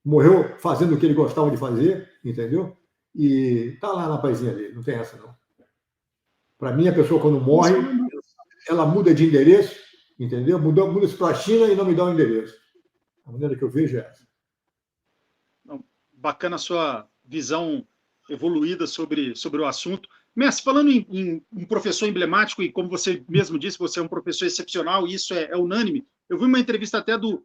morreu fazendo o que ele gostava de fazer, entendeu? E está lá na pazinha dele, não tem essa não. Para mim, a pessoa quando morre, ela muda de endereço, entendeu? Muda-se para a China e não me dá o endereço. A maneira que eu vejo é essa. Bacana a sua visão evoluída sobre o assunto. Mestre, falando em um professor emblemático, e como você mesmo disse, você é um professor excepcional, e isso é unânime. Eu vi uma entrevista até do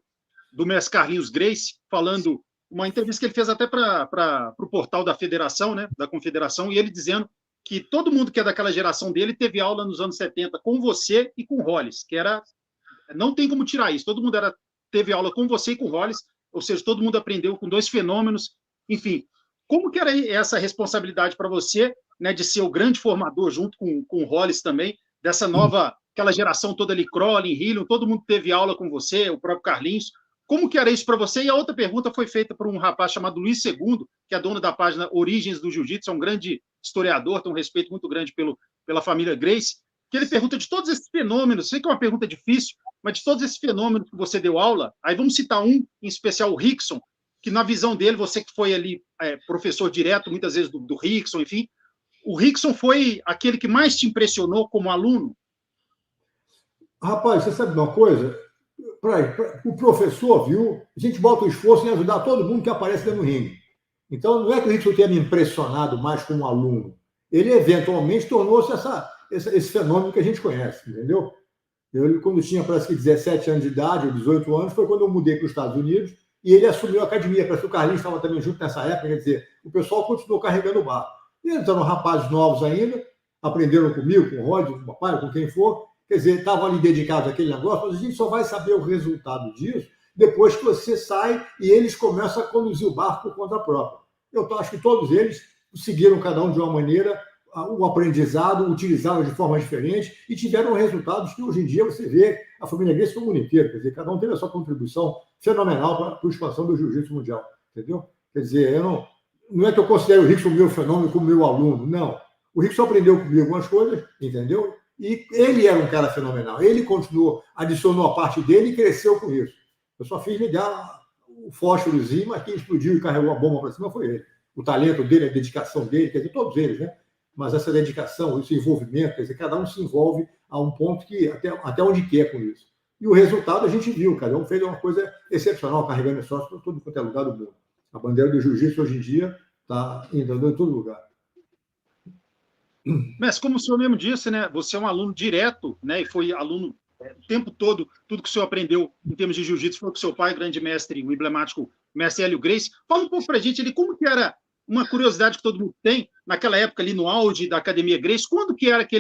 mestre Carlinhos Grace, falando, uma entrevista que ele fez até para o portal da federação, né, da confederação, e ele dizendo que todo mundo que é daquela geração dele teve aula nos anos 70 com você e com o Hollis, que era... Não tem como tirar isso, todo mundo teve aula com você e com o Hollis, ou seja, todo mundo aprendeu com dois fenômenos. Enfim, como que era essa responsabilidade para você, né, de ser o grande formador, junto com o Hollis também, dessa nova, aquela geração toda ali, Crowley, Hillion, todo mundo teve aula com você, o próprio Carlinhos. Como que era isso para você? E a outra pergunta foi feita por um rapaz chamado Luiz Segundo, que é dono da página Origens do Jiu-Jitsu, é um grande historiador, tem um respeito muito grande pela família Grace, que ele pergunta de todos esses fenômenos, sei que é uma pergunta difícil, mas de todos esses fenômenos que você deu aula, aí vamos citar um, em especial o Rickson, que na visão dele, você que foi ali professor direto, muitas vezes do Rickson, enfim, o Rickson foi aquele que mais te impressionou como aluno? Rapaz, você sabe de uma coisa? O professor, viu? A gente bota o esforço em ajudar todo mundo que aparece dentro do ringue. Então, não é que o Rickson tenha me impressionado mais como aluno. Ele, eventualmente, tornou-se esse fenômeno que a gente conhece, entendeu? Eu, quando tinha, parece que 17 anos de idade, ou 18 anos, foi quando eu mudei para os Estados Unidos, e ele assumiu a academia. Parece que o Carlinhos estava também junto nessa época, quer dizer, o pessoal continuou carregando o barco. E entraram rapazes novos ainda, aprenderam comigo, com o Rod, com o papai, com quem for, quer dizer, estavam ali dedicados àquele negócio, mas a gente só vai saber o resultado disso depois que você sai e eles começam a conduzir o barco por conta própria. Eu acho que todos eles seguiram cada um de uma maneira o aprendizado, utilizaram de forma diferente e tiveram resultados que hoje em dia você vê a família Grace no mundo inteiro. Quer dizer, cada um teve a sua contribuição fenomenal para a expansão do jiu-jitsu mundial. Entendeu? Quer dizer, não é que eu considero o Rickson meu fenômeno como meu aluno, não. O Rickson aprendeu comigo algumas coisas, entendeu? E ele era um cara fenomenal. Ele continuou, adicionou a parte dele e cresceu com isso. Eu só fiz ligar o fósforozinho, mas quem explodiu e carregou a bomba para cima foi ele. O talento dele, a dedicação dele, quer dizer, todos eles, né? Mas essa dedicação, esse envolvimento, quer dizer, cada um se envolve a um ponto que até onde quer com isso. E o resultado a gente viu, cada um fez uma coisa excepcional, carregando esse sócio para todo quanto é lugar do mundo. A bandeira do jiu-jitsu hoje em dia está indo em todo lugar. Mas como o senhor mesmo disse, né, você é um aluno direto, né, e foi aluno o tempo todo, tudo que o senhor aprendeu em termos de jiu-jitsu foi com seu pai, grande mestre, o emblemático mestre Hélio Gracie. Fala um pouco para a gente ali, como que era uma curiosidade que todo mundo tem, naquela época ali no auge da Academia Gracie, quando que era que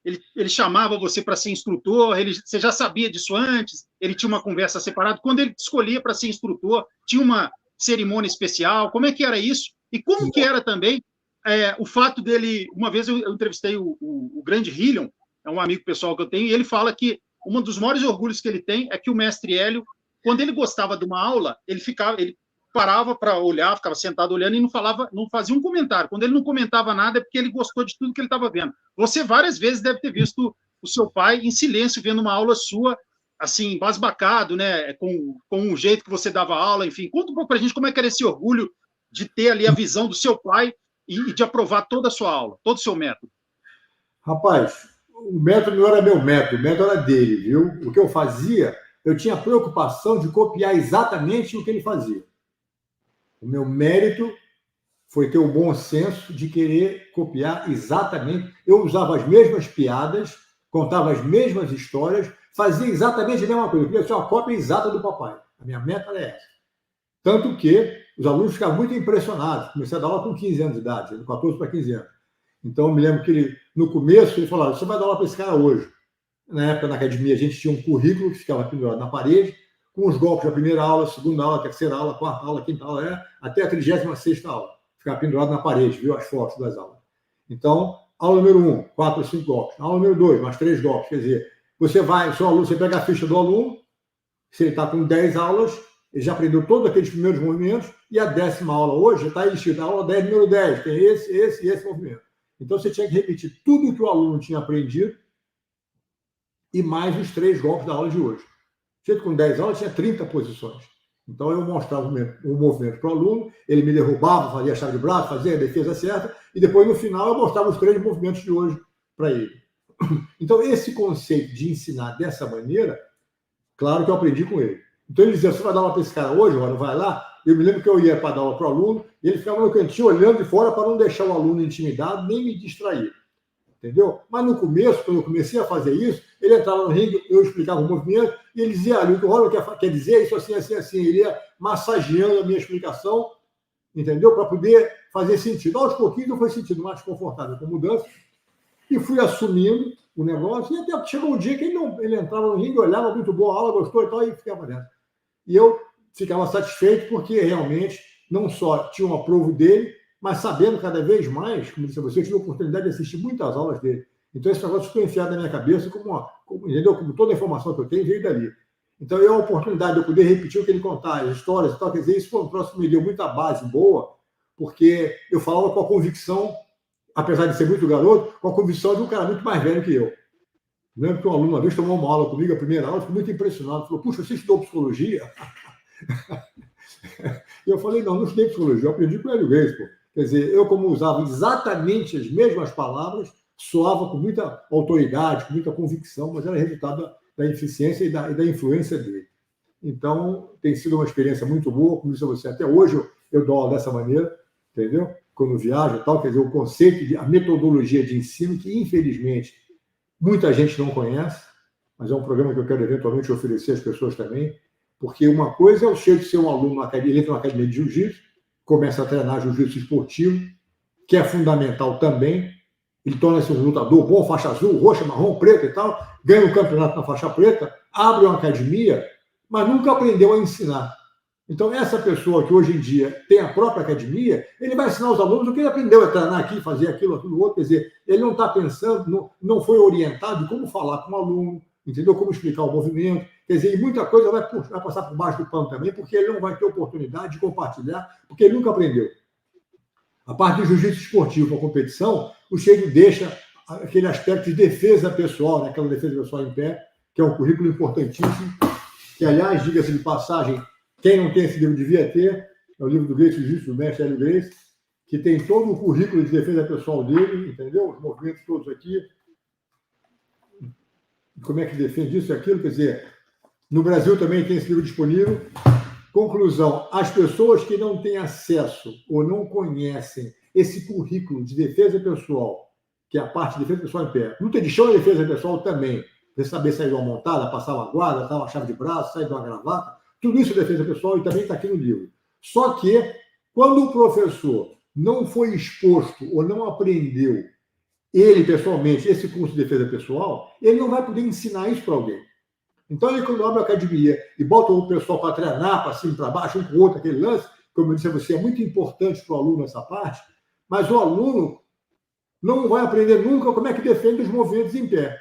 ele chamava você para ser instrutor, você já sabia disso antes, ele tinha uma conversa separada, quando ele te escolhia para ser instrutor, tinha uma cerimônia especial, como é que era isso? E como que era também o fato dele... Uma vez eu entrevistei o grande Hillion, é um amigo pessoal que eu tenho, e ele fala que um dos maiores orgulhos que ele tem é que o mestre Hélio, quando ele gostava de uma aula, ele parava para olhar, ficava sentado olhando e não fazia um comentário. Quando ele não comentava nada, é porque ele gostou de tudo que ele estava vendo. Você várias vezes deve ter visto o seu pai em silêncio vendo uma aula sua, assim, embasbacado, né, com o jeito que você dava aula, enfim. Conta um pouco para a gente como é que era esse orgulho de ter ali a visão do seu pai e de aprovar toda a sua aula, todo o seu método. Rapaz, o método não era meu método, o método era dele, viu? O que eu fazia, eu tinha preocupação de copiar exatamente o que ele fazia. O meu mérito foi ter o bom senso de querer copiar exatamente. Eu usava as mesmas piadas, contava as mesmas histórias, fazia exatamente a mesma coisa. Eu queria ser uma cópia exata do papai. A minha meta era essa. Tanto que os alunos ficavam muito impressionados. Comecei a dar aula com 15 anos de idade, de 14 para 15 anos. Então, eu me lembro que no começo ele falou: você vai dar aula para esse cara hoje. Na época, na academia, a gente tinha um currículo que ficava pendurado na parede, com os golpes da primeira aula, segunda aula, terceira aula, quarta aula, quinta aula, até a 36ª aula. Ficava pendurado na parede, viu as fotos das aulas. Então, aula número 1, 4 ou 5 golpes. Aula número 2, mais 3 golpes. Quer dizer, você pega a ficha do aluno, se ele está com 10 aulas, ele já aprendeu todos aqueles primeiros movimentos, e a 10ª aula hoje está escrito, a aula 10, número 10, tem esse e esse movimento. Então, você tinha que repetir tudo o que o aluno tinha aprendido e mais os 3 golpes da aula de hoje. Feito com 10 aulas, tinha 30 posições. Então, eu mostrava o movimento para o aluno, ele me derrubava, fazia a chave de braço, fazia a defesa certa, e depois, no final, eu mostrava os 3 movimentos de hoje para ele. Então, esse conceito de ensinar dessa maneira, claro que eu aprendi com ele. Então, ele dizia: você vai dar aula para esse cara hoje, olha, vai lá. Eu me lembro que eu ia para dar aula para o aluno, e ele ficava no cantinho olhando de fora para não deixar o aluno intimidado, nem me distrair. Entendeu? Mas no começo, quando eu comecei a fazer isso, ele entrava no ringue, eu explicava o movimento, e ele dizia: o que o Ronald quer dizer isso assim, assim, assim. Ele ia massageando a minha explicação, entendeu? Para poder fazer sentido. Aos pouquinhos eu fui sentindo mais confortável com a mudança, e fui assumindo o negócio, e até chegou um dia que ele entrava no ringue, olhava, muito boa a aula, gostou e tal, e ficava dentro. E eu ficava satisfeito porque realmente não só tinha um aprovo dele, mas sabendo cada vez mais, como disse a você, eu tive a oportunidade de assistir muitas aulas dele. Então, esse negócio ficou enfiado na minha cabeça, entendeu? Como toda a informação que eu tenho veio dali. Então, eu a oportunidade de eu poder repetir o que ele contava, as histórias e tal, quer dizer, isso foi um troço que me deu muita base boa, porque eu falava com a convicção, apesar de ser muito garoto, com a convicção de um cara muito mais velho que eu. Lembro que um aluno uma vez tomou uma aula comigo, a primeira aula, ficou muito impressionado. Falou: puxa, você estudou psicologia? E eu falei: não estudei psicologia, eu aprendi com o Hélio Gracie, pô. Quer dizer, eu, como usava exatamente as mesmas palavras, soava com muita autoridade, com muita convicção, mas era resultado da eficiência e da influência dele. Então, tem sido uma experiência muito boa, como disse a você, até hoje eu dou aula dessa maneira, entendeu? Quando viajo e tal, quer dizer, o conceito, a metodologia de ensino, que infelizmente muita gente não conhece, mas é um programa que eu quero eventualmente oferecer às pessoas também, porque uma coisa é o cheiro de ser um aluno na academia, ele entra na academia de jiu-jitsu, começa a treinar jiu-jitsu esportivo, que é fundamental também, ele torna-se um lutador bom, faixa azul, roxa, marrom, preta e tal, ganha um campeonato na faixa preta, abre uma academia, mas nunca aprendeu a ensinar. Então, essa pessoa que hoje em dia tem a própria academia, ele vai ensinar os alunos o que ele aprendeu a treinar aqui, fazer aquilo outro, quer dizer, ele não está pensando, não foi orientado em como falar com o aluno, entendeu? Como explicar o movimento, quer dizer, e muita coisa vai passar por baixo do pano também, porque ele não vai ter oportunidade de compartilhar, porque ele nunca aprendeu. A parte do jiu-jitsu esportivo para a competição, o Sheik deixa aquele aspecto de defesa pessoal, né? Aquela defesa pessoal em pé, que é um currículo importantíssimo, que, aliás, diga-se de passagem, quem não tem esse livro devia ter, é o livro do Gracie Jiu-Jitsu, do mestre Hélio Gracie, que tem todo o currículo de defesa pessoal dele, entendeu? Os movimentos todos aqui. Como é que defende isso e aquilo, quer dizer, no Brasil também tem esse livro disponível. Conclusão: as pessoas que não têm acesso ou não conhecem esse currículo de defesa pessoal que é a parte de defesa pessoal em pé. Luta de chão e defesa pessoal também. Você saber sair de uma montada, passar uma guarda, dar uma chave de braço, sair de uma gravata. Tudo isso é defesa pessoal e também está aqui no livro. Só que, quando o professor não foi exposto ou não aprendeu, ele pessoalmente, esse curso de defesa pessoal, ele não vai poder ensinar isso para alguém. Então, ele, quando abre a academia e bota o pessoal para treinar, para cima e para baixo, um com o outro, aquele lance, como eu disse a você, é muito importante para o aluno essa parte, mas o aluno não vai aprender nunca como é que defende os movimentos em pé.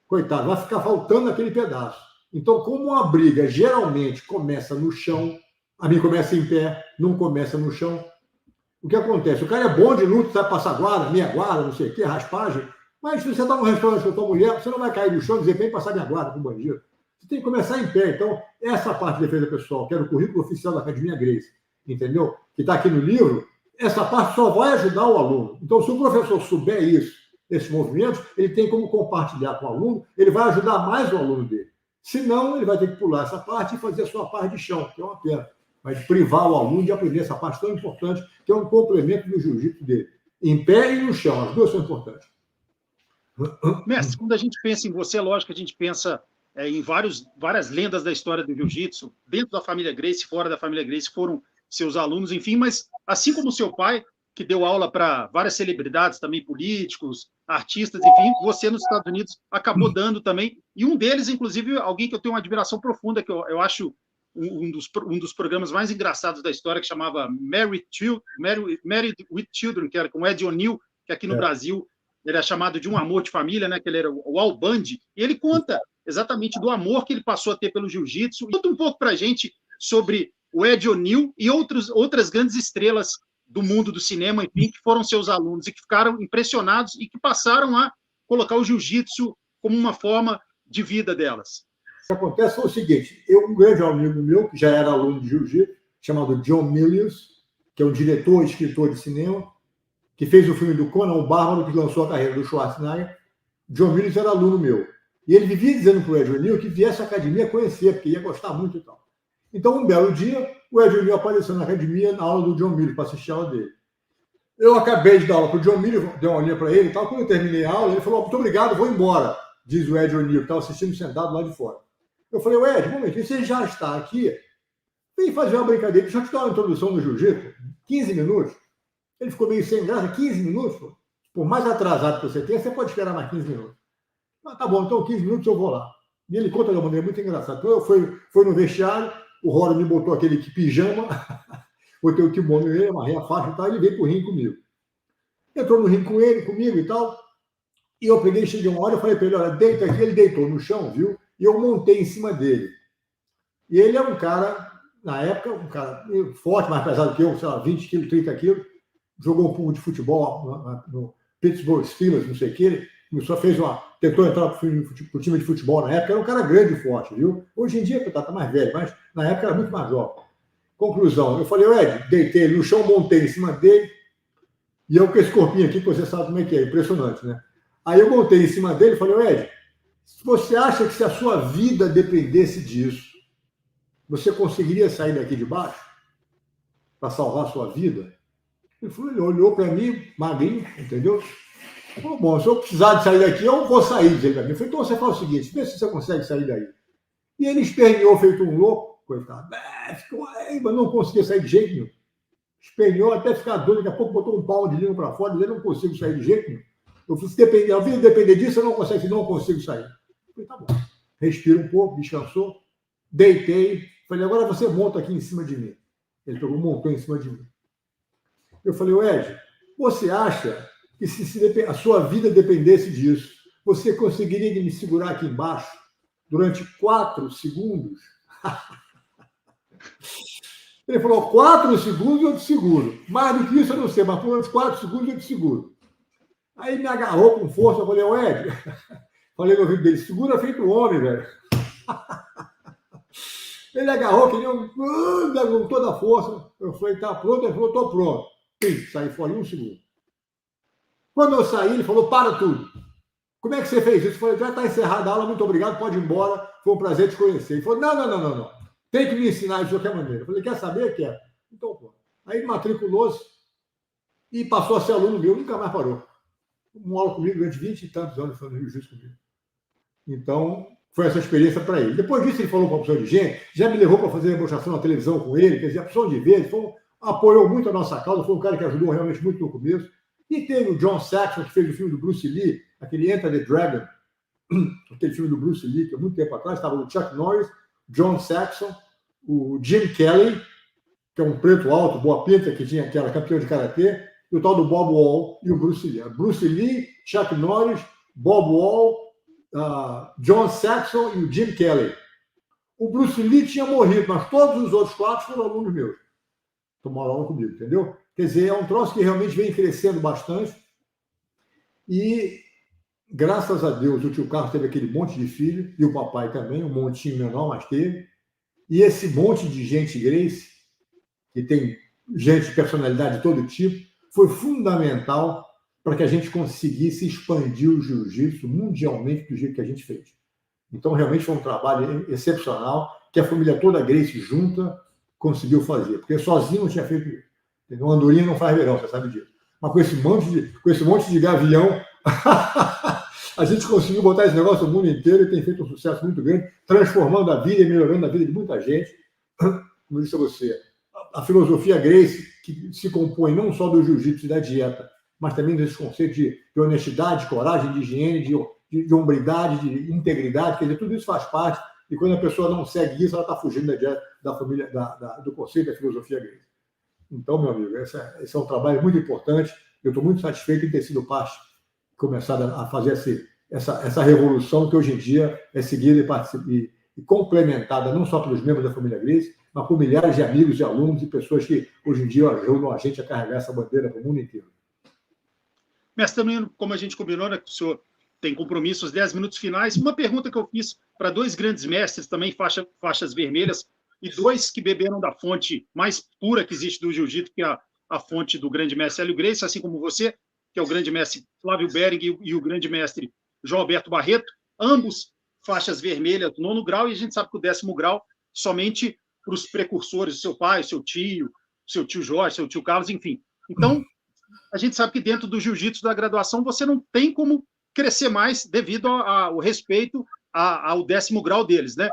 Coitado, vai ficar faltando aquele pedaço. Então, como a briga geralmente começa no chão, a mim começa em pé, não começa no chão, o que acontece? O cara é bom de luta, sabe passar guarda, meia guarda, não sei o quê, raspagem, mas se você está num restaurante com a tua mulher, você não vai cair no chão e dizer, vem passar minha guarda com o bandido. Você tem que começar em pé. Então, essa parte de defesa pessoal, que era o currículo oficial da Academia Gracie, entendeu? Que está aqui no livro, essa parte só vai ajudar o aluno. Então, se o professor souber isso, esses movimentos, ele tem como compartilhar com o aluno, ele vai ajudar mais o aluno dele. Senão, ele vai ter que pular essa parte e fazer a sua parte de chão, que é uma pena. Vai privar o aluno de aprender essa parte tão importante, que é um complemento do jiu-jitsu dele. Em pé e no chão, as duas são importantes. Mestre, quando a gente pensa em você, é lógico que a gente pensa em várias lendas da história do jiu-jitsu, dentro da família Gracie, fora da família Gracie, foram seus alunos, enfim, mas assim como seu pai, que deu aula para várias celebridades, também políticos, artistas, enfim, você nos Estados Unidos acabou dando também, e um deles, inclusive, alguém que eu tenho uma admiração profunda, que eu acho um dos programas mais engraçados da história, que chamava Married with Children, que era com Ed O'Neill, que aqui no Brasil ele é chamado de Um Amor de Família, né? Que ele era o Al Bundy, e ele conta exatamente do amor que ele passou a ter pelo jiu-jitsu. Conta um pouco para a gente sobre o Ed O'Neill e outras grandes estrelas do mundo do cinema, enfim, que foram seus alunos e que ficaram impressionados e que passaram a colocar o jiu-jitsu como uma forma de vida delas. O que acontece foi o seguinte, um grande amigo meu, que já era aluno de jiu-jitsu, chamado John Milius, que é um diretor e escritor de cinema, que fez o filme do Conan o Bárbaro, que lançou a carreira do Schwarzenegger. John Milius era aluno meu. E ele vivia dizendo para o Ed O'Neill que viesse à academia conhecer, porque ia gostar muito e tal. Então, um belo dia, o Ed O'Neill apareceu na academia na aula do John Milius, para assistir a aula dele. Eu acabei de dar aula para o John Milius, dei uma olhinha para ele e tal. Quando eu terminei a aula, ele falou, muito obrigado, vou embora, diz o Ed O'Neill, que estava assistindo sentado lá de fora. Eu falei, Ed, um momentinho, você já está aqui? Vem fazer uma brincadeira, deixa eu te dar uma introdução no jiu-jitsu, 15 minutos. Ele ficou meio sem graça, 15 minutos, pô. Por mais atrasado que você tenha, você pode esperar mais 15 minutos. Ah, tá bom, então 15 minutos eu vou lá. E ele conta de uma maneira muito engraçada. Então eu fui no vestiário, o Rory me botou aquele pijama, botei o kimono nele, amarrei a faixa e tal, e ele veio pro ringue comigo. Entrou no ringue comigo e tal, e eu peguei, cheguei uma hora, eu falei para ele, olha, deita aqui, ele deitou no chão, viu? E eu montei em cima dele. E ele é um cara, na época, um cara forte, mais pesado que eu, sei lá, 20 quilos, 30 quilos, jogou um pouco de futebol no Pittsburgh Steelers, não sei o que, ele só tentou entrar pro time de futebol na época, era um cara grande e forte, viu? Hoje em dia, tá mais velho, mas na época era muito mais jovem. Conclusão, eu falei, Ed, deitei ele no chão, montei em cima dele, e eu com esse corpinho aqui, que você sabe como é que é, impressionante, né? Aí eu montei em cima dele e falei, Ed, se você acha que se a sua vida dependesse disso, você conseguiria sair daqui de baixo para salvar a sua vida? Ele olhou para mim, magrinho, entendeu? Falou, bom, se eu precisar de sair daqui, eu vou sair, dizer para mim. Eu falei, então você faz o seguinte, vê se você consegue sair daí. E ele esperneou, feito um louco, coitado. Ficou aí, mas não conseguia sair de jeito nenhum. Esperneou até ficar doido, daqui a pouco botou um pau de língua para fora, e ele não consigo sair de jeito nenhum. Eu falei, se a vida depender disso, eu não consigo sair. Eu falei, tá bom. Respira um pouco, descansou, deitei, falei, agora você monta aqui em cima de mim. Ele pegou, montou em cima de mim. Eu falei, Ed, você acha que se a sua vida dependesse disso, você conseguiria me segurar aqui embaixo durante 4 segundos? Ele falou, 4 segundos eu te seguro. Mais do que isso eu não sei, mas por uns 4 segundos eu te seguro. Aí me agarrou com força, eu falei, Ed, falei no ouvido dele, segura feito homem, velho. Ele agarrou, queria com toda a força. Eu falei, tá pronto? Ele falou, tô pronto. Saí fora em 1 segundo. Quando eu saí, ele falou, para tudo. Como é que você fez isso? Eu falei, já está encerrada a aula, muito obrigado, pode ir embora, foi um prazer te conhecer. Ele falou, não. Tem que me ensinar de qualquer maneira. Eu falei, quer saber? Quer. Então, pô. Aí matriculou-se e passou a ser aluno meu, nunca mais parou. uma aula comigo durante 20 e tantos anos fazendo jiu-jitsu comigo. Então, foi essa experiência para ele. Depois disso, ele falou com a opção de gente, já me levou para fazer demonstração na televisão com ele, quer dizer, a opção de ver, ele apoiou muito a nossa causa, foi um cara que ajudou realmente muito no começo. E teve o John Saxon, que fez o filme do Bruce Lee, aquele Enter the Dragon, aquele filme do Bruce Lee, que há muito tempo atrás estava o Chuck Norris, John Saxon, o Jim Kelly, que é um preto alto, boa pinta, que era campeão de karatê, e o tal do Bob Wall e o Bruce Lee. Bruce Lee, Chuck Norris, Bob Wall, John Saxon e o Jim Kelly. O Bruce Lee tinha morrido, mas todos os outros 4 foram alunos meus. Tomaram aula comigo, entendeu? Quer dizer, é um troço que realmente vem crescendo bastante. E, graças a Deus, o tio Carlos teve aquele monte de filho, e o papai também, um montinho menor, mas teve. E esse monte de gente, Gracie, que tem gente de personalidade de todo tipo, foi fundamental para que a gente conseguisse expandir o jiu-jitsu mundialmente do jeito que a gente fez. Então, realmente foi um trabalho excepcional que a família toda Gracie junta conseguiu fazer, porque sozinho não tinha feito isso. Uma andorinha não faz verão, você sabe disso. Mas com esse monte de gavião, a gente conseguiu botar esse negócio no mundo inteiro e tem feito um sucesso muito grande, transformando a vida e melhorando a vida de muita gente. Como eu disse a você, a filosofia Gracie, que se compõe não só do jiu-jitsu e da dieta, mas também desses conceitos de honestidade, de coragem, de higiene, de hombridade, de integridade, quer dizer, tudo isso faz parte, e quando a pessoa não segue isso, ela está fugindo da dieta, da família, do conceito da filosofia Gracie. Então, meu amigo, esse é um trabalho muito importante, eu estou muito satisfeito em ter sido parte, começado a fazer essa revolução que hoje em dia é seguida e complementada não só pelos membros da família Gracie, mas por milhares de amigos e alunos e pessoas que hoje em dia ajudam a gente a carregar essa bandeira para o mundo inteiro. Mestre, também, como a gente combinou, né, que o senhor tem compromissos, 10 minutos finais. Uma pergunta que eu fiz para 2 grandes mestres, também faixas vermelhas, e 2 que beberam da fonte mais pura que existe do jiu-jitsu, que é a fonte do grande mestre Hélio Gracie, assim como você, que é o grande mestre Flávio Behring e o grande mestre João Alberto Barreto, ambos faixas vermelhas do 9º grau, e a gente sabe que o 10º grau somente para os precursores, seu pai, seu tio Jorge, seu tio Carlos, enfim. Então, a gente sabe que dentro do jiu-jitsu da graduação você não tem como crescer mais devido ao respeito ao 10º grau deles, né?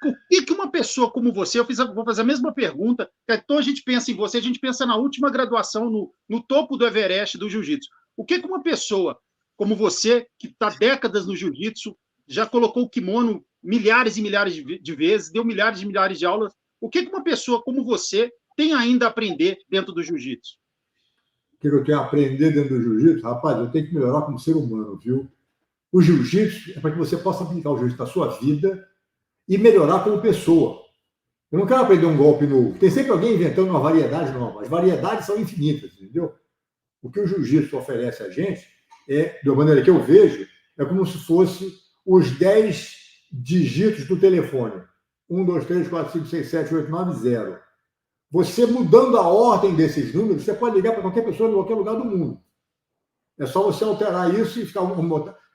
O que uma pessoa como você, vou fazer a mesma pergunta, então a gente pensa em você, a gente pensa na última graduação, no topo do Everest do jiu-jitsu. O que uma pessoa como você, que está décadas no jiu-jitsu, já colocou o kimono milhares e milhares de vezes, deu milhares e milhares de aulas, o que uma pessoa como você tem ainda a aprender dentro do jiu-jitsu? O que eu tenho a aprender dentro do jiu-jitsu? Rapaz, eu tenho que melhorar como ser humano, viu? O jiu-jitsu é para que você possa aplicar o jiu-jitsu na sua vida e melhorar como pessoa. Eu não quero aprender um golpe novo. Tem sempre alguém inventando uma variedade nova. As variedades são infinitas, entendeu? O que o jiu-jitsu oferece a gente de uma maneira que eu vejo, é como se fosse os 10 dígitos do telefone. 1, 2, 3, 4, 5, 6, 7, 8, 9, 0. Você mudando a ordem desses números, você pode ligar para qualquer pessoa em qualquer lugar do mundo. É só você alterar isso e ficar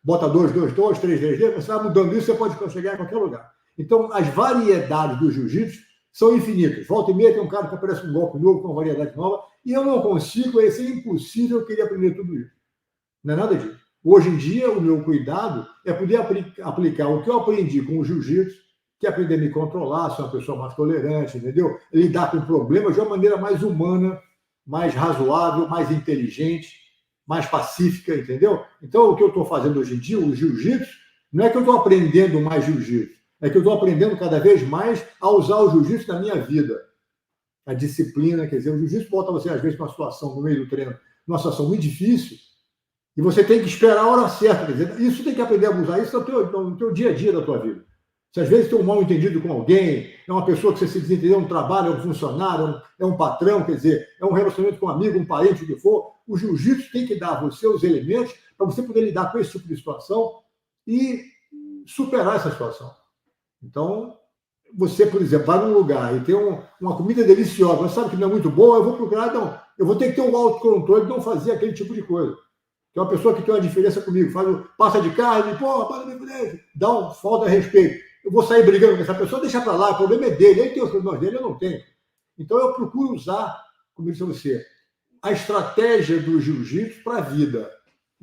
bota 2, 2, 2, 3, 3, 3, você vai mudando isso, você pode chegar em qualquer lugar. Então, as variedades do jiu-jitsu são infinitas. Volta e meia tem um cara que aparece um golpe novo, com uma variedade nova, e eu não consigo, é impossível eu querer aprender tudo isso. Não é nada disso. Hoje em dia, o meu cuidado é poder aplicar o que eu aprendi com o jiu-jitsu, que é aprender a me controlar, ser uma pessoa mais tolerante, entendeu? Lidar com problemas de uma maneira mais humana, mais razoável, mais inteligente, mais pacífica, entendeu? Então, o que eu estou fazendo hoje em dia, o jiu-jitsu, não é que eu estou aprendendo mais jiu-jitsu, é que eu estou aprendendo cada vez mais a usar o jiu-jitsu na minha vida. A disciplina, quer dizer, o jiu-jitsu bota você, às vezes, numa situação, no meio do treino, numa situação muito difícil, e você tem que esperar a hora certa. Quer dizer, isso tem que aprender a usar isso no teu dia a dia da tua vida. Se às vezes tem um mal entendido com alguém, é uma pessoa que você se desentendeu no trabalho, é um funcionário, é um patrão, quer dizer, é um relacionamento com um amigo, um parente, o que for, o jiu-jitsu tem que dar a você os elementos para você poder lidar com esse tipo de situação e superar essa situação. Então, você, por exemplo, vai num lugar e tem uma comida deliciosa, mas sabe que não é muito boa, eu vou procurar, não, eu vou ter que ter um autocontrole de não fazer aquele tipo de coisa. Que é uma pessoa que tem uma diferença comigo, passa de carne, dá falta de respeito. Eu vou sair brigando com essa pessoa, deixa para lá, o problema é dele, ele tem os problemas dele, eu não tenho. Então, eu procuro usar, como disse você, a estratégia do jiu-jitsu para a vida.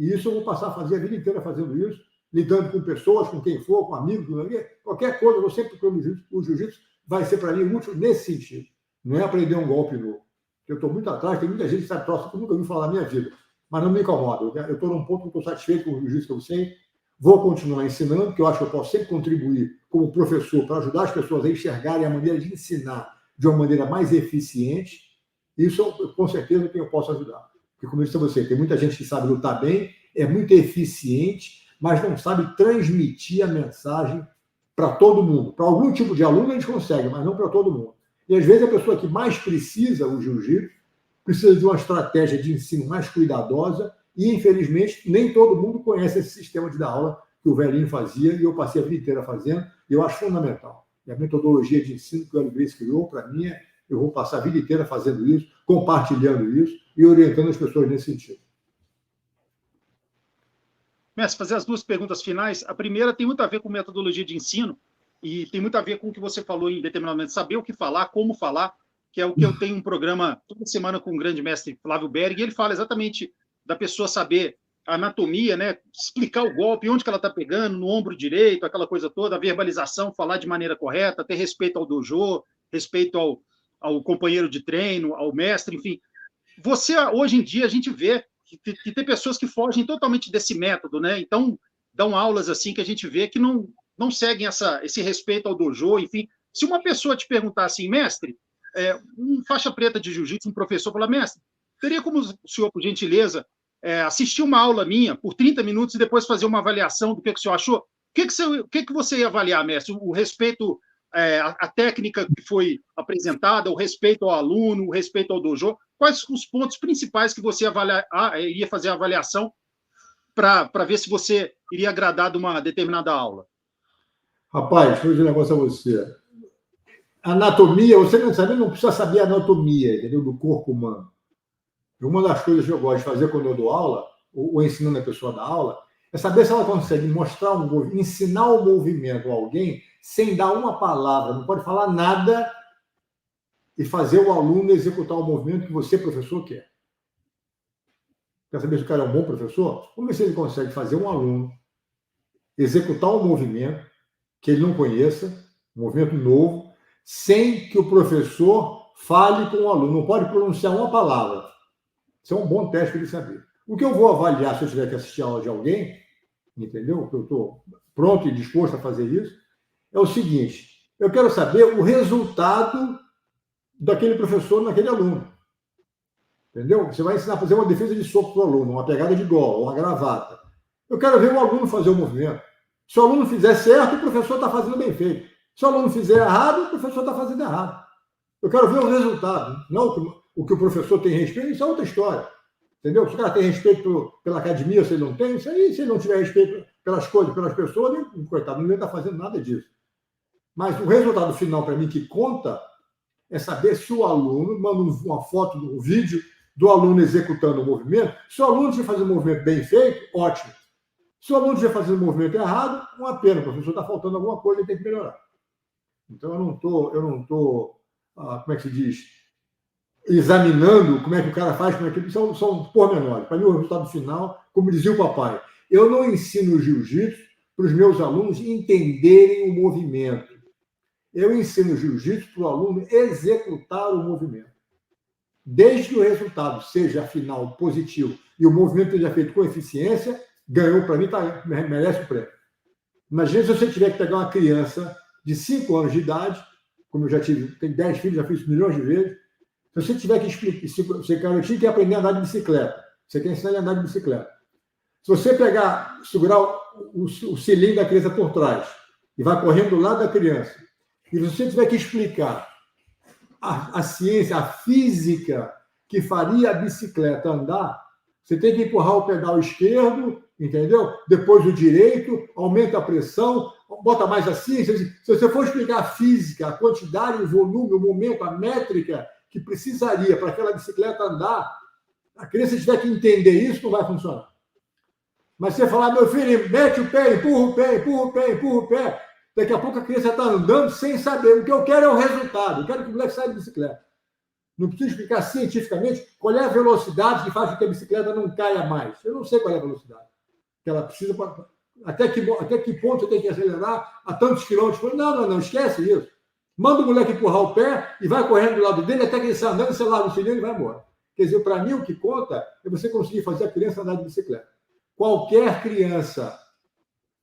E isso eu vou passar a fazer a vida inteira fazendo isso, lidando com pessoas, com quem for, com amigos, qualquer coisa, eu vou sempre procurando o jiu-jitsu, vai ser para mim útil nesse sentido. Não é aprender um golpe novo. Eu estou muito atrás, tem muita gente que sabe troço que eu nunca ouvi falar na minha vida, mas não me incomoda. Eu estou num ponto que estou satisfeito com o jiu-jitsu que eu sei, vou continuar ensinando, porque eu acho que eu posso sempre contribuir como professor para ajudar as pessoas a enxergarem a maneira de ensinar de uma maneira mais eficiente. Isso, com certeza, que eu posso ajudar. Porque, como eu disse a você, tem muita gente que sabe lutar bem, é muito eficiente, mas não sabe transmitir a mensagem para todo mundo. Para algum tipo de aluno eles conseguem, mas não para todo mundo. E, às vezes, a pessoa que mais precisa o jiu-jitsu precisa de uma estratégia de ensino mais cuidadosa e, infelizmente, nem todo mundo conhece esse sistema de dar aula que o velhinho fazia e eu passei a vida inteira fazendo, e eu acho fundamental. E a metodologia de ensino que o Hélio Gracie criou, para mim, eu vou passar a vida inteira fazendo isso, compartilhando isso e orientando as pessoas nesse sentido. Mestre, fazer as duas perguntas finais. A primeira tem muito a ver com metodologia de ensino e tem muito a ver com o que você falou em determinado momento, saber o que falar, como falar, que é o que eu tenho um programa toda semana com o grande mestre Flávio Berg, e ele fala exatamente da pessoa saber a anatomia, né? Explicar o golpe, onde que ela está pegando, no ombro direito, aquela coisa toda, a verbalização, falar de maneira correta, ter respeito ao dojo, respeito ao companheiro de treino, ao mestre, enfim. Você, hoje em dia, a gente vê que tem pessoas que fogem totalmente desse método, né? Então, dão aulas assim que a gente vê que não seguem esse respeito ao dojo, enfim. Se uma pessoa te perguntar assim, mestre, um faixa preta de jiu-jitsu, um professor, falar, mestre, teria como o senhor, por gentileza, assistir uma aula minha por 30 minutos e depois fazer uma avaliação do que o senhor achou? O que você ia avaliar, mestre? O respeito, a técnica que foi apresentada, o respeito ao aluno, o respeito ao dojo? Quais os pontos principais que você iria fazer a avaliação para ver se você iria agradar de uma determinada aula? Rapaz, vou dizer um negócio a você. Anatomia, você não precisa saber a anatomia, entendeu? Do corpo humano. Uma das coisas que eu gosto de fazer quando eu dou aula, ou ensinando a pessoa a dar aula, é saber se ela consegue mostrar ensinar o movimento a alguém sem dar uma palavra, não pode falar nada e fazer o aluno executar o movimento que você, professor, quer. Quer saber se o cara é um bom professor? Vamos ver se ele consegue fazer um aluno executar um movimento que ele não conheça, um movimento novo, sem que o professor fale com o aluno. Não pode pronunciar uma palavra. Isso é um bom teste para ele saber. O que eu vou avaliar se eu tiver que assistir a aula de alguém, entendeu? Que eu estou pronto e disposto a fazer isso, é o seguinte: eu quero saber o resultado daquele professor naquele aluno. Entendeu? Você vai ensinar a fazer uma defesa de soco para o aluno, uma pegada de gola, uma gravata. Eu quero ver o aluno fazer o movimento. Se o aluno fizer certo, o professor está fazendo bem feito. Se o aluno fizer errado, o professor está fazendo errado. Eu quero ver o resultado. Não o que o professor tem respeito, isso é outra história. Entendeu? Se o cara tem respeito pela academia, se ele não tem, isso aí, se ele não tiver respeito pelas coisas, pelas pessoas, ele, coitado, não está fazendo nada disso. Mas o resultado final, para mim, que conta, é saber se o aluno manda uma foto, um vídeo do aluno executando o movimento. Se o aluno estiver fazendo o movimento bem feito, ótimo. Se o aluno estiver fazendo o movimento errado, uma pena, o professor está faltando alguma coisa, ele tem que melhorar. Então, eu não estou, como é que se diz, examinando como é que o cara faz, como é que são pormenores. Para mim, o resultado final, como dizia o papai, eu não ensino jiu-jitsu para os meus alunos entenderem o movimento. Eu ensino jiu-jitsu para o aluno executar o movimento. Desde que o resultado seja, afinal, positivo e o movimento seja feito com eficiência, ganhou para mim, merece o prêmio. Imagina se você tiver que pegar uma criança de 5 anos de idade, como eu já tive, tenho 10 filhos, já fiz isso milhões de vezes. Se você tiver que explicar, você tinha que aprender a andar de bicicleta, você quer ensinar ele a andar de bicicleta. Se você segurar o cilindro da criança por trás e vai correndo do lado da criança, e você tiver que explicar a ciência, a física que faria a bicicleta andar, você tem que empurrar o pedal esquerdo, entendeu? Depois o direito, aumenta a pressão, bota mais assim. Se você for explicar a física, a quantidade, o volume, o momento, a métrica que precisaria para aquela bicicleta andar, a criança tiver que entender isso, não vai funcionar. Mas você falar, meu filho, mete o pé, empurra o pé, empurra o pé, empurra o pé, daqui a pouco a criança está andando sem saber. O que eu quero é o resultado. Eu quero que o moleque saia de bicicleta. Não preciso explicar cientificamente qual é a velocidade que faz com que a bicicleta não caia mais. Eu não sei qual é a velocidade que ela precisa para... Até que ponto você tem que acelerar a tantos quilômetros? Não, esquece isso. Manda o moleque empurrar o pé e vai correndo do lado dele até que ele sai andando, você larga o cilindro e vai embora. Quer dizer, para mim, o que conta é você conseguir fazer a criança andar de bicicleta. Qualquer criança,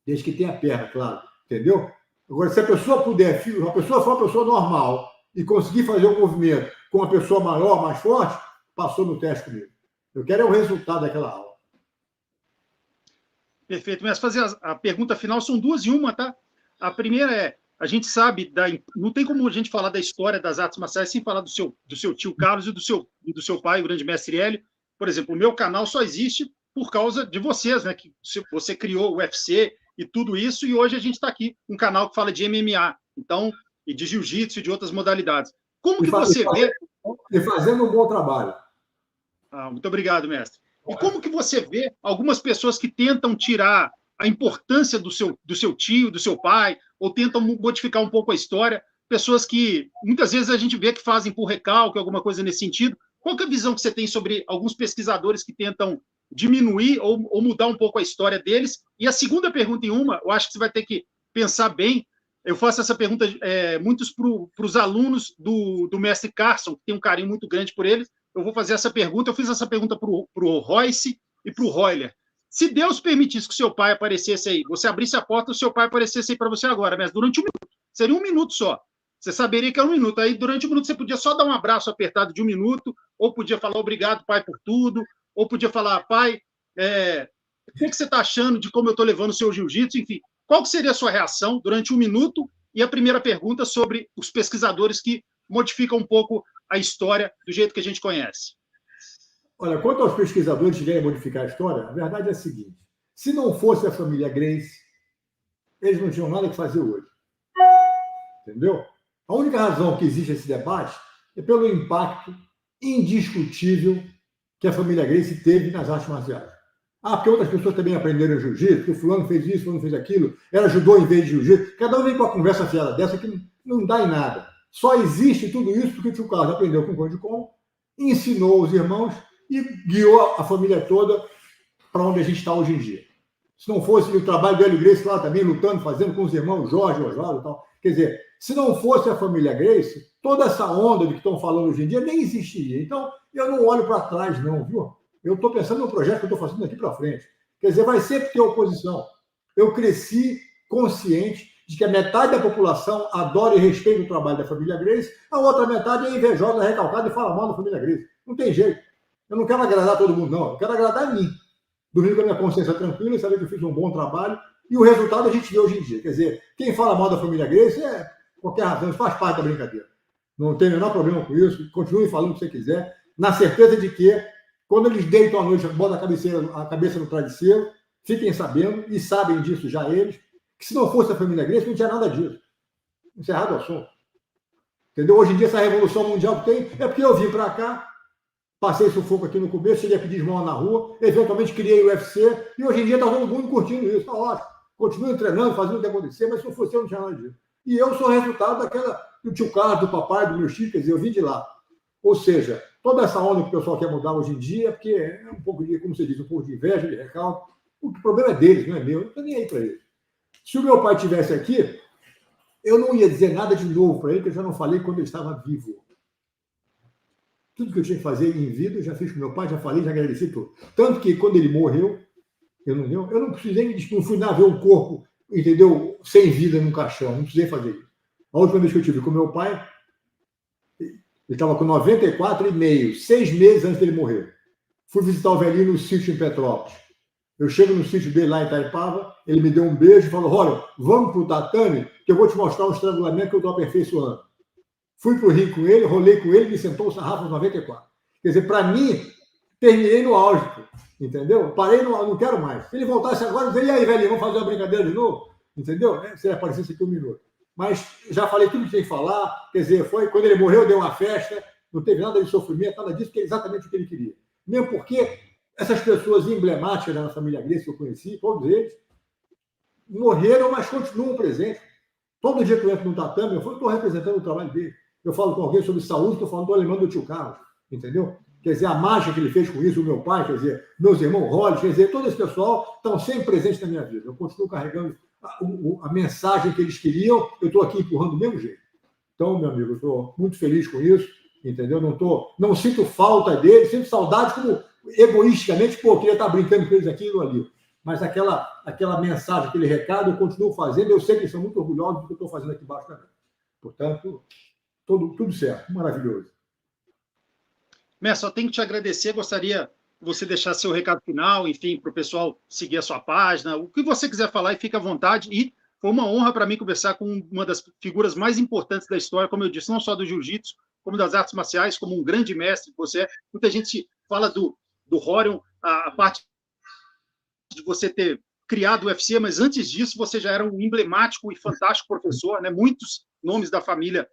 desde que tenha perna, claro, entendeu? Agora, se a pessoa puder, a pessoa for uma pessoa normal e conseguir fazer um movimento com uma pessoa maior, mais forte, passou no teste comigo. Eu quero é o resultado daquela aula. Perfeito. Mas fazer a pergunta final, são duas e uma, tá? A primeira é, a gente sabe, não tem como a gente falar da história das artes marciais sem falar do seu tio Carlos e do seu pai, o grande mestre Hélio. Por exemplo, o meu canal só existe por causa de vocês, né? Que você criou o UFC e tudo isso, e hoje a gente está aqui, um canal que fala de MMA, então, e de jiu-jitsu e de outras modalidades. Como que você vê... E fazendo um bom trabalho. Muito obrigado, mestre. E como que você vê algumas pessoas que tentam tirar a importância do seu tio, do seu pai, ou tentam modificar um pouco a história, pessoas que muitas vezes a gente vê que fazem por recalque, alguma coisa nesse sentido. Qual que é a visão que você tem sobre alguns pesquisadores que tentam diminuir ou mudar um pouco a história deles? E a segunda pergunta em uma, eu acho que você vai ter que pensar bem. Eu faço essa pergunta muitos para os alunos do mestre Carson, que tem um carinho muito grande por eles. Eu vou fazer essa pergunta. Eu fiz essa pergunta para o Royce e para o Royler. Se Deus permitisse que o seu pai aparecesse aí, você abrisse a porta, o seu pai aparecesse aí para você agora, mas durante 1 minuto. Seria 1 minuto só. Você saberia que é 1 minuto. Aí, durante 1 minuto, você podia só dar um abraço apertado de 1 minuto, ou podia falar obrigado, pai, por tudo, ou podia falar, pai, o que você está achando de como eu estou levando o seu jiu-jitsu? Enfim, qual que seria a sua reação durante 1 minuto? E a primeira pergunta sobre os pesquisadores que modificam um pouco a história do jeito que a gente conhece. Olha, quanto aos pesquisadores que querem modificar a história, a verdade é a seguinte: se não fosse a família Gracie, eles não tinham nada que fazer hoje. Entendeu? A única razão que existe esse debate é pelo impacto indiscutível que a família Gracie teve nas artes marciais. Porque outras pessoas também aprenderam jiu-jitsu, que o fulano fez isso, o fulano fez aquilo, ela judô em vez de jiu-jitsu. Cada um vem com uma conversa fiada dessa que não dá em nada. Só existe tudo isso porque o tio Carlos aprendeu com o Conde Com, ensinou os irmãos e guiou a família toda para onde a gente está hoje em dia. Se não fosse o trabalho do Hélio Gracie lá também, lutando, fazendo com os irmãos Jorge, Oswaldo e tal. Quer dizer, se não fosse a família Gracie, toda essa onda de que estão falando hoje em dia nem existiria. Então, eu não olho para trás, não, viu? Eu estou pensando no projeto que eu estou fazendo daqui para frente. Quer dizer, vai sempre ter oposição. Eu cresci consciente de que a metade da população adora e respeita o trabalho da família Gracie, a outra metade é invejosa, recalcada e fala mal da família Gracie. Não tem jeito. Eu não quero agradar todo mundo, não. Eu quero agradar a mim. Dormir com a minha consciência tranquila e saber que eu fiz um bom trabalho. E o resultado a gente vê hoje em dia. Quer dizer, quem fala mal da família Gracie é qualquer razão, isso faz parte da brincadeira. Não tem o menor problema com isso. Continue falando o que você quiser, na certeza de que, quando eles deitam à noite, botam a cabeça no travesseiro, fiquem sabendo, e sabem disso já eles, que se não fosse a família Gracie, não tinha nada disso. Encerrado o assunto. Entendeu? Hoje em dia, essa revolução mundial que tem é porque eu vim para cá, passei sufoco aqui no começo, cheguei a pedir esmola na rua, eventualmente criei o UFC, e hoje em dia está todo mundo curtindo isso. Está ótimo. Continuo treinando, fazendo o que acontecer, mas se não fosse eu, não tinha nada disso. E eu sou resultado do tio Carlos, do papai, do meu tio, quer dizer, eu vim de lá. Ou seja, toda essa onda que o pessoal quer mudar hoje em dia, porque é um pouco de, como você diz, um pouco de inveja, de recalque. O problema é deles, não é meu. Eu não estou nem aí para eles. Se o meu pai estivesse aqui, eu não ia dizer nada de novo para ele, que eu já não falei quando ele estava vivo. Tudo que eu tinha que fazer em vida, eu já fiz com meu pai, já falei, já agradeci tudo. Tanto que quando ele morreu, eu não precisei, não fui lá ver o corpo, entendeu? Sem vida num caixão, não precisei fazer isso. A última vez que eu tive com meu pai, ele estava com 94,5, 6 meses antes dele morrer. Fui visitar o velhinho no sítio em Petrópolis. Eu chego no sítio dele lá em Itaipava, ele me deu um beijo e falou: olha, vamos para o tatame, que eu vou te mostrar um estrangulamento que eu estou aperfeiçoando. Fui para o ringue com ele, rolei com ele, me sentou o sarrafo aos 94. Quer dizer, para mim, terminei no auge, entendeu? Parei no não quero mais. Se ele voltasse agora, eu dizia: e aí, velhinho, vamos fazer uma brincadeira de novo? Entendeu? Se ele aparecesse aqui 1 minuto. Mas já falei tudo que tinha que falar, quer dizer, foi quando ele morreu, deu uma festa, não teve nada de sofrimento, nada disso, que é exatamente o que ele queria. Mesmo porque essas pessoas emblemáticas da família Gracie que eu conheci, todos eles, morreram, mas continuam presentes. Todo dia que eu entro no tatame, eu estou representando o trabalho dele. eu falo com alguém sobre saúde, estou falando do alemão do tio Carlos, entendeu? Quer dizer, a marcha que ele fez com isso, o meu pai, quer dizer, meus irmãos Rolls, quer dizer, todo esse pessoal estão sempre presentes na minha vida. Eu continuo carregando a mensagem que eles queriam, eu estou aqui empurrando do mesmo jeito. Então, meu amigo, eu estou muito feliz com isso, entendeu? Não sinto falta deles, sinto saudade como egoisticamente, pô, eu queria estar brincando com eles aqui ou ali. Mas aquela mensagem, aquele recado, eu continuo fazendo, eu sei que eles são muito orgulhosos do que eu estou fazendo aqui embaixo também. Portanto, tudo certo, maravilhoso. Mestre, só tenho que te agradecer, gostaria que você deixasse seu recado final, enfim, para o pessoal seguir a sua página, o que você quiser falar e fica à vontade. E foi uma honra para mim conversar com uma das figuras mais importantes da história, como eu disse, não só do jiu-jitsu, como das artes marciais, como um grande mestre que você é. Muita gente fala do Rorion, a parte de você ter criado o UFC, mas antes disso você já era um emblemático e fantástico professor, né? Muitos nomes da família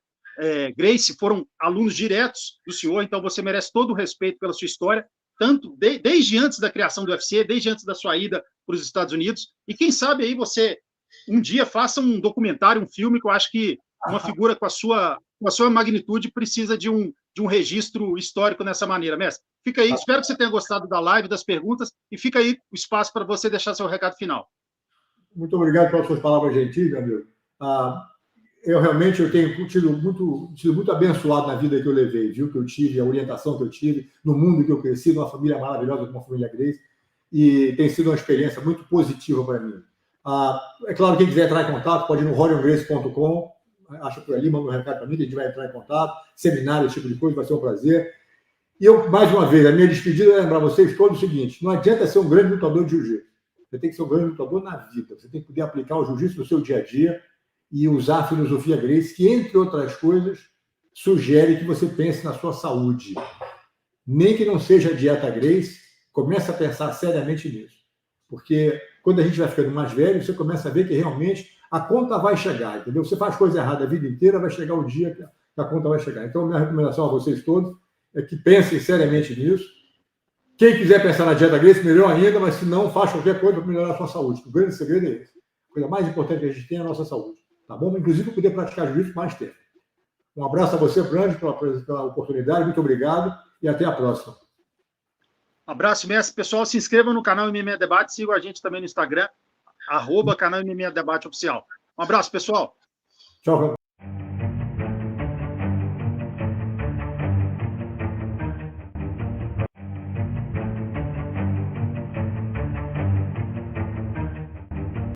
Gracie foram alunos diretos do senhor, então você merece todo o respeito pela sua história, tanto desde antes da criação do UFC, desde antes da sua ida para os Estados Unidos, e quem sabe aí você um dia faça um documentário, um filme, que eu acho que uma figura com a sua magnitude precisa de um registro histórico nessa maneira, mestre. Fica aí, espero que você tenha gostado da live, das perguntas, e fica aí o espaço para você deixar seu recado final. Muito obrigado pelas suas palavras gentis, meu amigo. Eu tenho sido muito abençoado na vida que eu levei, viu? Que eu tive, a orientação que eu tive, no mundo que eu cresci, numa família maravilhosa, como a família Gracie, e tem sido uma experiência muito positiva para mim. É claro, quem quiser entrar em contato, pode ir no roriongracie.com, acha por ali, manda um recado para mim, que a gente vai entrar em contato, seminário, esse tipo de coisa, vai ser um prazer. E eu, mais uma vez, a minha despedida é lembrar vocês todos o seguinte: não adianta ser um grande lutador de jiu-jitsu, você tem que ser um grande lutador na vida, você tem que poder aplicar o jiu-jitsu no seu dia a dia e usar a filosofia Gracie, que, entre outras coisas, sugere que você pense na sua saúde. Nem que não seja a dieta Gracie, comece a pensar seriamente nisso. Porque quando a gente vai ficando mais velho, você começa a ver que realmente a conta vai chegar, entendeu? Você faz coisa errada a vida inteira, vai chegar o dia que a conta vai chegar. Então, minha recomendação a vocês todos é que pensem seriamente nisso. Quem quiser pensar na dieta Gracie, melhor ainda, mas se não, faz qualquer coisa para melhorar a sua saúde. O grande segredo é esse. A coisa mais importante que a gente tem é a nossa saúde. Tá bom? Inclusive, poder praticar jiu-jitsu mais tempo. Um abraço a você, Brandi, pela oportunidade. Muito obrigado e até a próxima. Um abraço, mestre. Pessoal, se inscrevam no canal MMA Debate, sigam a gente também no Instagram, @canal MMA Debate Oficial. Um abraço, pessoal. Tchau.